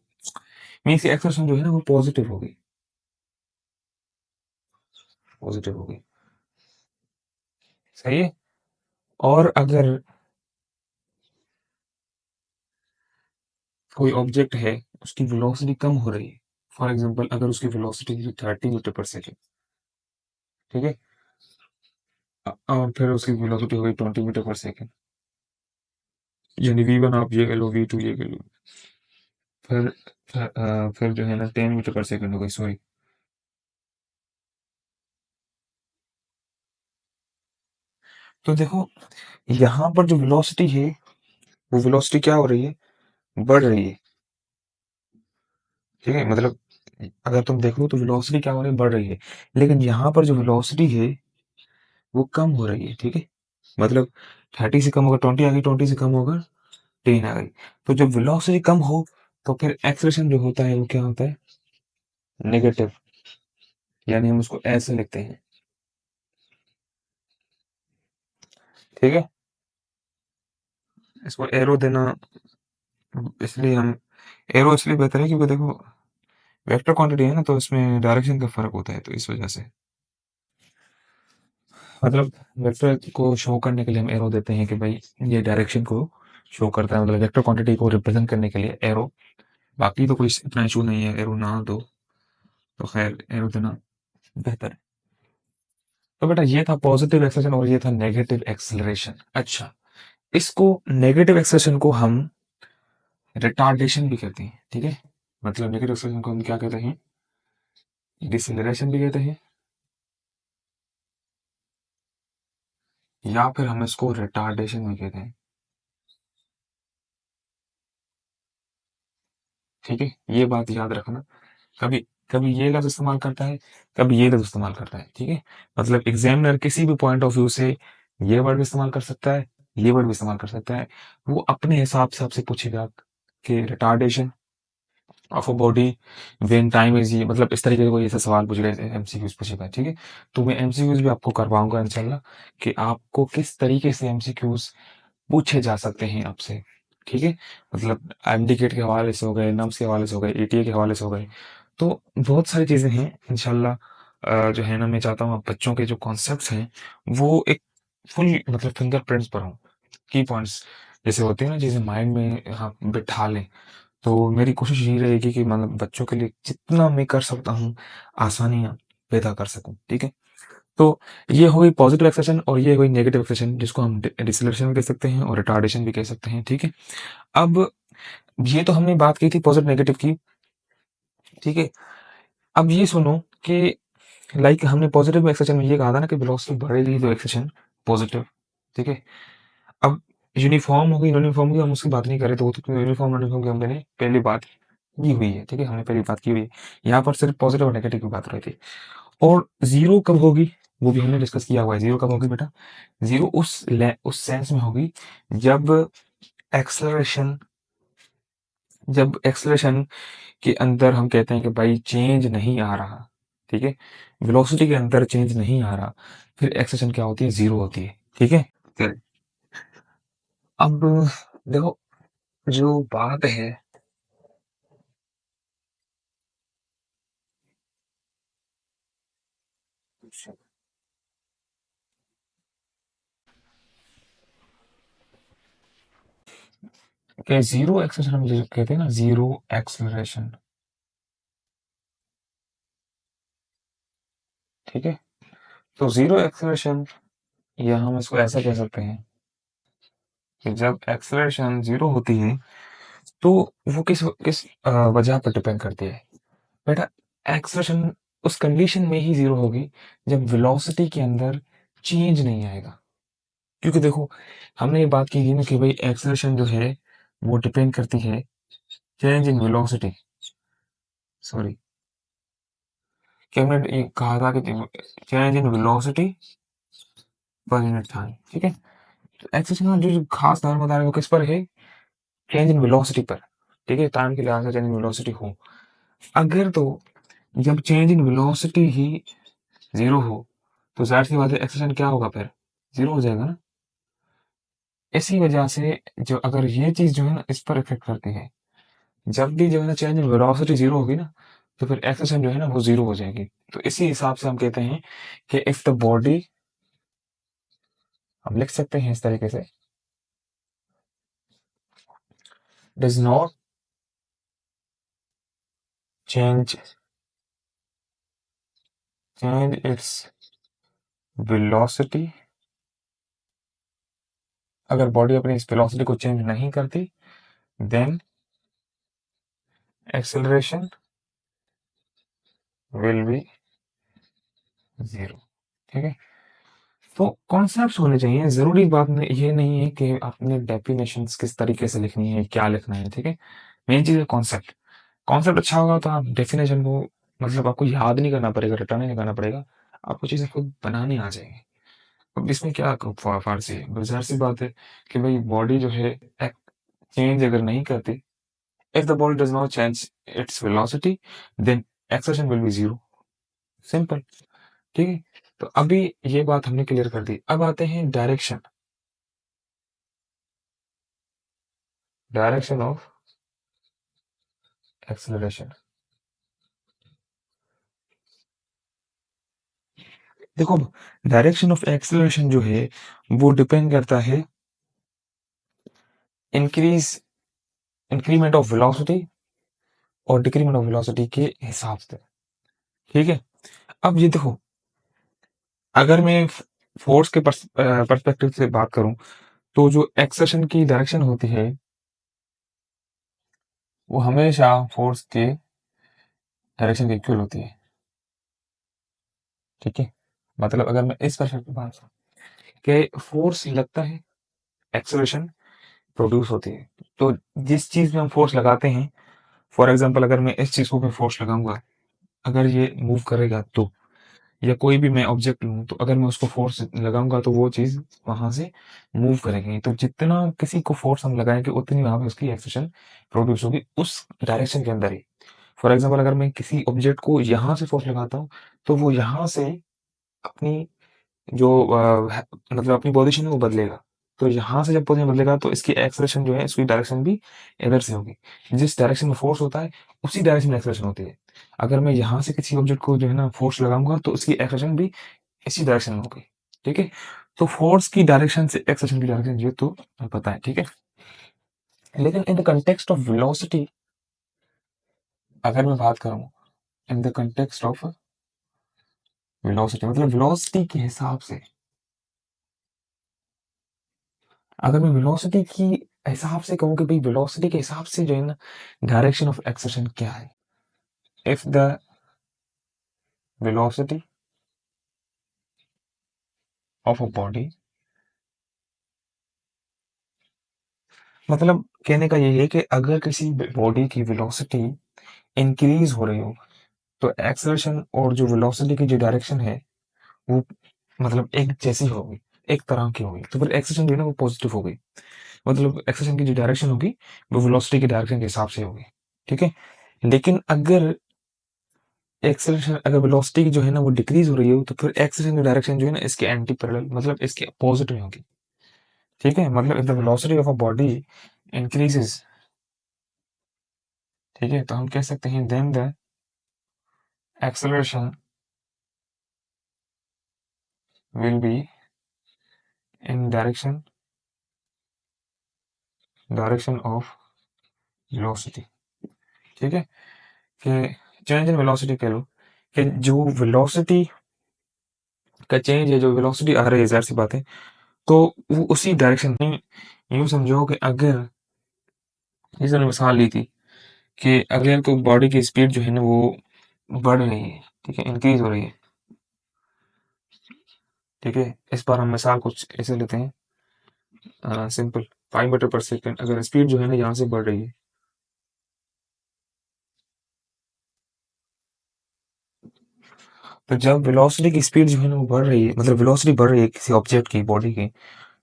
मीन्स एक्सेलरेशन जो है ना वो पॉजिटिव होगी, पॉजिटिव होगी। सही है, और अगर कोई ऑब्जेक्ट है, उसकी वेलोसिटी कम हो रही है, फॉर एग्जांपल अगर उसकी वेलोसिटी 30 मीटर पर सेकेंड, ठीक है, और फिर उसकी वेलोसिटी हो गई 20 मीटर पर सेकेंड, यानी v1 आप ये कह लो, v2 ये कह लो, फिर फिर जो है ना 10 मीटर पर सेकेंड हो गई, सॉरी। तो देखो यहाँ पर जो वेलोसिटी है, वो वेलोसिटी क्या हो रही है, बढ़ रही है। ठीक है, मतलब अगर तुम देखो तो वेलोसिटी क्या हो रही है, बढ़ रही है, लेकिन यहाँ पर जो वेलोसिटी है वो कम हो रही है। ठीक है, मतलब 30 से कम होगा 20 आ गई, 20 से कम होगा 10 आ गई। तो जब वेलोसिटी कम हो तो फिर एक्सलेशन जो होता है वो क्या होता है, नेगेटिव, यानी हम उसको ऐसे लिखते हैं। ठीक है, इसको एरो देना, इसलिए हम एरो इसलिए बेहतर है क्योंकि देखो वेक्टर क्वांटिटी है ना, तो इसमें डायरेक्शन का फर्क होता है, तो इस वजह से मतलब वेक्टर को शो करने के लिए हम एरो देते हैं कि भाई ये डायरेक्शन को शो करता है, मतलब वेक्टर क्वांटिटी को रिप्रेजेंट करने के लिए एरो। बाकी तो कोई इतना इशू नहीं है, एरो ना दो तो खैर एरो देना बेहतर है। तो बेटा ये था पॉजिटिव एक्सेलरेशन और ये था नेगेटिव एक्सेलरेशन। अच्छा, इसको नेगेटिव एक्सेलरेशन को हम रिटार्डेशन भी कहते हैं। ठीक है, मतलब नेगेटिव एक्सेलरेशन को हम क्या कहते हैं, डिसेलरेशन भी कहते हैं, या फिर हम इसको रिटार्डेशन भी कहते हैं। ठीक है, ये बात याद रखना। कभी कभी ये लफ्ज इस्तेमाल करता है, कभी ये लफ्ज इस्तेमाल करता है। ठीक है, मतलब एग्जामिनर किसी भी पॉइंट ऑफ व्यू से ये वर्ड भी इस्तेमाल कर सकता है, ये वर्ड भी इस्तेमाल कर सकता है। वो अपने हिसाब से आपसे पूछेगा कि retardation of a body when time is, ये मतलब इस तरीके से कोई ऐसा सवाल पूछेगा, एमसीक्यूज पूछेगा। ठीक है, तो मैं एमसीक्यूज भी आपको करवाऊंगा इंशाल्लाह, कि आपको किस तरीके से एमसीक्यूज पूछे जा सकते हैं आपसे। ठीक है, मतलब एमडीकेट के हवाले से हो गए, नम्स के हवाले से हो गए, एटीए के हवाले से हो गए। तो बहुत सारी चीजें हैं इंशाल्लाह। जो है ना, मैं चाहता हूँ आप बच्चों के जो कॉन्सेप्ट्स हैं वो एक फुल मतलब फिंगरप्रिंट्स पर हों, की पॉइंट्स जैसे होते हैं ना, जैसे माइंड में हाँ बिठा लें। तो मेरी कोशिश यही रहेगी कि मतलब बच्चों के लिए जितना मैं कर सकता हूँ आसानियाँ पैदा कर सकूं। ठीक है, तो ये हो गई पॉजिटिव एक्सेशन और ये हो गई नेगेटिव एक्सेशन, जिसको हम डिसलेशन भी कह सकते हैं और रिटार्डेशन भी कह सकते हैं। ठीक है, अब ये तो हमने बात की थी पॉजिटिव नेगेटिव की। ठीक है, अब ये सुनो कि लाइक हमने पॉजिटिव एक्सेशन में ये कहा था ना कि वेलोसिटी बढ़ेगी तो एक्सेशन पॉजिटिव। ठीक है, अब यूनिफॉर्म होगी नॉन यूनिफॉर्म होगी हम उसकी बात नहीं करें, तो वो तो यूनिफॉर्म नॉन यूनिफॉर्म की हमने पहली बात की हुई है। ठीक है, हमने पहली बात की हुई है, यहाँ पर सिर्फ पॉजिटिव और नेगेटिव की बात हो रही थी। और जीरो कब होगी वो भी हमने डिस्कस किया हुआ है। जीरो कब होगी बेटा? जीरो उस सेंस में होगी जब एक्सलरेशन जब एक्सलरेशन के अंदर हम कहते हैं कि भाई चेंज नहीं आ रहा। ठीक है, वेलोसिटी के अंदर चेंज नहीं आ रहा, फिर एक्सलेशन क्या होती है? जीरो होती है। ठीक है, फिर अब देखो जो बात है कि जीरो एक्सलेशन हम जो कहते हैं ना, जीरो एक्सलरेशन। ठीक है, तो जीरो एक्सलरेशन या हम इसको ऐसा कह सकते हैं कि जब एक्सलरेशन जीरो होती है तो वो किस किस वजह पर डिपेंड करती है बेटा? एक्सलरेशन उस कंडीशन में ही जीरो होगी जब वेलोसिटी के अंदर चेंज नहीं आएगा। क्योंकि देखो हमने ये बात की थी ना कि भाई एक्सलरेशन जो है वो डिपेंड करती है चेंज इन वेलोसिटी। सॉरी, कि हमने ये कहा था कि change in velocity per unit time. ठीक है, तो एक्सलरेशन का जो खास दारोमदार है वो किस पर है? चेंज इन वेलोसिटी पर। ठीक है, टाइम के लिहाज से चेंज इन वेलोसिटी हो। अगर तो जब change in velocity he zero हो तो जाहिर सी बात है एक्सेशन क्या होगा? फिर जीरो हो जाएगा ना। इसी वजह से जो अगर ये चीज जो है ना इस पर इफेक्ट करती है, जब भी जो है ना चेंज इन वेलोसिटी जीरो होगी ना तो फिर एक्सेशन जो है ना वो जीरो हो जाएगी। तो इसी हिसाब से हम कहते हैं कि इफ द बॉडी, हम लिख सकते हैं इस तरीके से, does not change change its velocity, अगर बॉडी अपनी इस वेलोसिटी को चेंज नहीं करती, then acceleration will be zero. ठीक है, तो कॉन्सेप्ट होने चाहिए। जरूरी बात ये नहीं है कि आपने डेफिनेशंस किस तरीके से लिखनी है, क्या लिखना है। ठीक है, मेन चीज है कॉन्सेप्ट। कॉन्सेप्ट अच्छा होगा तो आप डेफिनेशन को मतलब आपको याद नहीं करना पड़ेगा, रटना नहीं करना पड़ेगा, आपको चीजें खुद बनानी आ जाएंगी। अब इसमें क्या फारसी है? बस जाहिर सी बात है कि भाई बॉडी जो है चेंज अगर नहीं करती, if the body does not change its velocity then acceleration will be zero. Simple. ठीक है, तो अभी ये बात हमने क्लियर कर दी। अब आते हैं डायरेक्शन, डायरेक्शन ऑफ एक्सेलरेशन। देखो, डायरेक्शन ऑफ एक्सेलरेशन जो है वो डिपेंड करता है इंक्रीज इंक्रीमेंट ऑफ वेलोसिटी और डिक्रीमेंट ऑफ वेलोसिटी के हिसाब से। ठीक है, अब ये देखो, अगर मैं फोर्स के पर्सपेक्टिव से बात करूं तो जो एक्सेलरेशन की डायरेक्शन होती है वो हमेशा फोर्स के डायरेक्शन के इक्वल होती है। ठीक है, मतलब अगर मैं इस पर्सपेक्टिव बात करूं कि फोर्स लगता है, एक्सेलरेशन प्रोड्यूस होती है। तो जिस चीज़ में हम फोर्स लगाते हैं, फॉर एग्ज़ाम्पल अगर मैं इस चीज़ को मैं फोर्स लगाऊँगा, अगर ये मूव करेगा तो, या कोई भी मैं ऑब्जेक्ट लूँ, तो अगर मैं उसको फोर्स लगाऊँगा तो वो चीज़ वहाँ से मूव करेगी। तो जितना किसी को फोर्स हम लगाएँगे उतनी वहाँ पे उसकी एक्सेलरेशन प्रोड्यूस होगी उस डायरेक्शन के अंदर ही। फॉर एग्ज़ाम्पल अगर मैं किसी ऑब्जेक्ट को यहाँ से फोर्स लगाता हूँ, तो वो यहाँ से अपनी जो है मतलब अपनी पोज़ीशन है वो बदलेगा। तो यहाँ से जब पोज़ीशन बदलेगा तो इसकी एक्सेलरेशन जो है इसकी डायरेक्शन भी इधर से होगी। जिस डायरेक्शन में फ़ोर्स होता है उसी डायरेक्शन में एक्सेलरेशन होती है। अगर मैं यहाँ से किसी ऑब्जेक्ट को जो है ना फ़ोर्स लगाऊँगा तो उसकी एक्सेलरेशन भी इसी डायरेक्शन में होगी। ठीक है? तो फ़ोर्स की डायरेक्शन से एक्सेलरेशन की डायरेक्शन ये तो पता है, ठीक है? लेकिन in the context of velocity अगर मैं बात करूँ, in the context of velocity मतलब वेलोसिटी के हिसाब से, अगर मैं वेलोसिटी की हिसाब से कहूँ कि भाई वेलोसिटी के हिसाब से जो है ना डायरेक्शन ऑफ एक्सेलरेशन क्या है, if the velocity of a body, मतलब कहने का ये है कि अगर किसी बॉडी की वेलोसिटी इंक्रीज हो रही हो तो एक्सेलरेशन और जो वेलोसिटी की जो डायरेक्शन है वो मतलब एक जैसी होगी, एक तरह की होगी, तो फिर एक्सेलरेशन जो है ना वो पॉजिटिव होगी। मतलब एक्सेलरेशन की जो डायरेक्शन होगी वो वेलोसिटी की डायरेक्शन के हिसाब से होगी, ठीक है। लेकिन अगर एक्सेलरेशन अगर वेलोसिटी की जो है ना वो डिक्रीज हो रही हो तो फिर एक्सेलरेशन की डायरेक्शन जो है ना इसके एंटी पैरेलल मतलब इसके अपोजिट में होगी, ठीक है। मतलब if the velocity of a body increases, ठीक है, तो हम कह सकते हैं then the acceleration will be in direction of velocity, ठीक है। कि चेंज इन वेलोसिटी कह लो कि जो वेलोसिटी का चेंज है, जो वेलोसिटी आ रही है जाहिर सी बात है, तो वो उसी डायरेक्शन में, यूं समझो कि अगर जैसे मैंने मिसाल ली थी कि अगर कोई बॉडी की स्पीड जो है ना वो बढ़ रही है, ठीक है, इंक्रीज हो रही है, ठीक है। इस बार हम मिसाल कुछ ऐसे लेते हैं सिंपल, 5 मीटर पर सेकेंड अगर स्पीड जो है ना यहाँ से बढ़ रही है, तो जब वेलोसिटी की स्पीड जो है ना वो बढ़ रही है, मतलब वेलोसिटी बढ़ रही है किसी ऑब्जेक्ट की बॉडी की,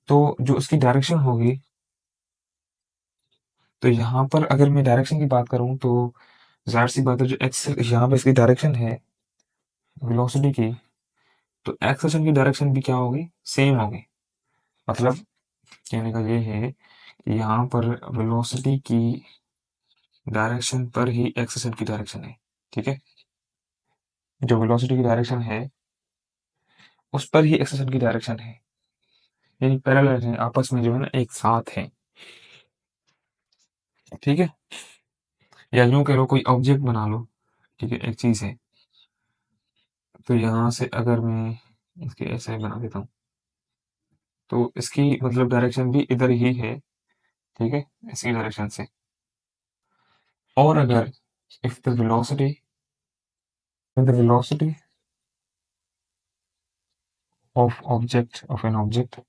तो जो उसकी डायरेक्शन होगी, तो यहाँ पर अगर मैं डायरेक्शन की बात करूँ तो जाहिर सी बात है जो एक्स यहाँ पे इसकी डायरेक्शन है वेलोसिटी की, तो एक्सेलरेशन की डायरेक्शन भी क्या होगी, सेम होगी। मतलब कहने का ये है कि यहाँ पर वेलोसिटी की डायरेक्शन पर ही एक्सेलरेशन की डायरेक्शन है, ठीक है। जो वेलोसिटी की डायरेक्शन है उस पर ही एक्सेलरेशन की डायरेक्शन है, यानी पैरेलल है, आपस में जो है ना एक साथ है, ठीक है। या यूं कह लो कोई ऑब्जेक्ट बना लो, ठीक है, एक चीज है, तो यहाँ से अगर मैं इसके ऐसे बना देता हूँ तो इसकी मतलब डायरेक्शन भी इधर ही है, ठीक है, इसी डायरेक्शन से। और अगर if the velocity of an object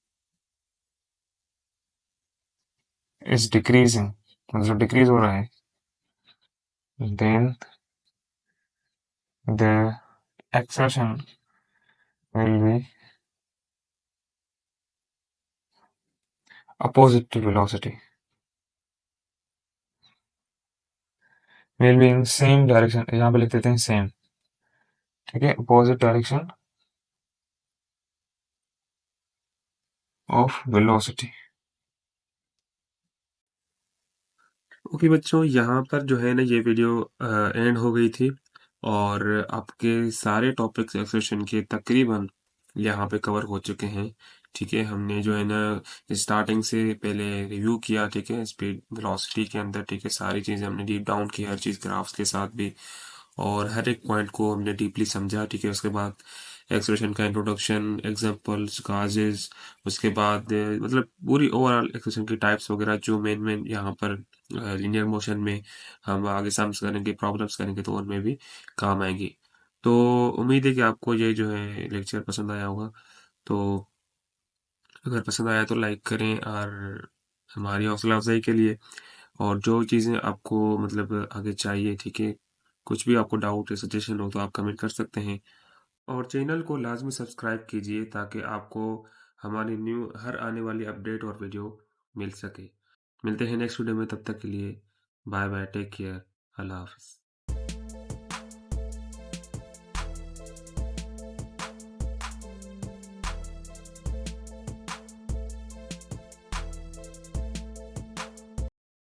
is decreasing, मतलब डिक्रीज हो रहा है, then the acceleration will be opposite to velocity, will be in same direction, यहाँ पे लिख देते हैं सेम, ठीक है, opposite direction of velocity. Okay बच्चों, यहाँ पर जो है ना ये वीडियो एंड हो गई थी और आपके सारे टॉपिक्स एक्सेशन के तकरीबन यहाँ पे कवर हो चुके हैं। ठीक है, हमने जो है ना स्टार्टिंग से पहले रिव्यू किया, ठीक है, स्पीड वेलोसिटी के अंदर, ठीक है, सारी चीज़ें हमने डीप डाउन की, हर चीज़ ग्राफ्स के साथ भी, और हर एक पॉइंट को हमने डीपली समझा। ठीक है, उसके बाद एक्सप्रेशन का इंट्रोडक्शन, एग्जांपल्स, काजेस, उसके बाद मतलब पूरी ओवरऑल एक्सप्रेशन की टाइप्स वगैरह जो मेन मेन यहाँ पर लीनियर मोशन में हम आगे सम्स करेंगे, प्रॉब्लम्स करेंगे तो उनमें भी काम आएंगी। तो उम्मीद है कि आपको ये जो है लेक्चर पसंद आया होगा। तो अगर पसंद आया तो लाइक करें और हमारी हौसला अफ़ज़ाई के लिए और जो चीज़ें आपको मतलब आगे चाहिए, ठीक है? कुछ भी आपको डाउट या सजेशन हो तो आप कमेंट कर सकते हैं और चैनल को लाज़मी सब्सक्राइब कीजिए ताकि आपको हमारी न्यू हर आने वाली अपडेट और वीडियो मिल सके। मिलते हैं नेक्स्ट वीडियो में, तब तक के लिए बाय बाय, टेक केयर, अल्लाह हाफ़िज़।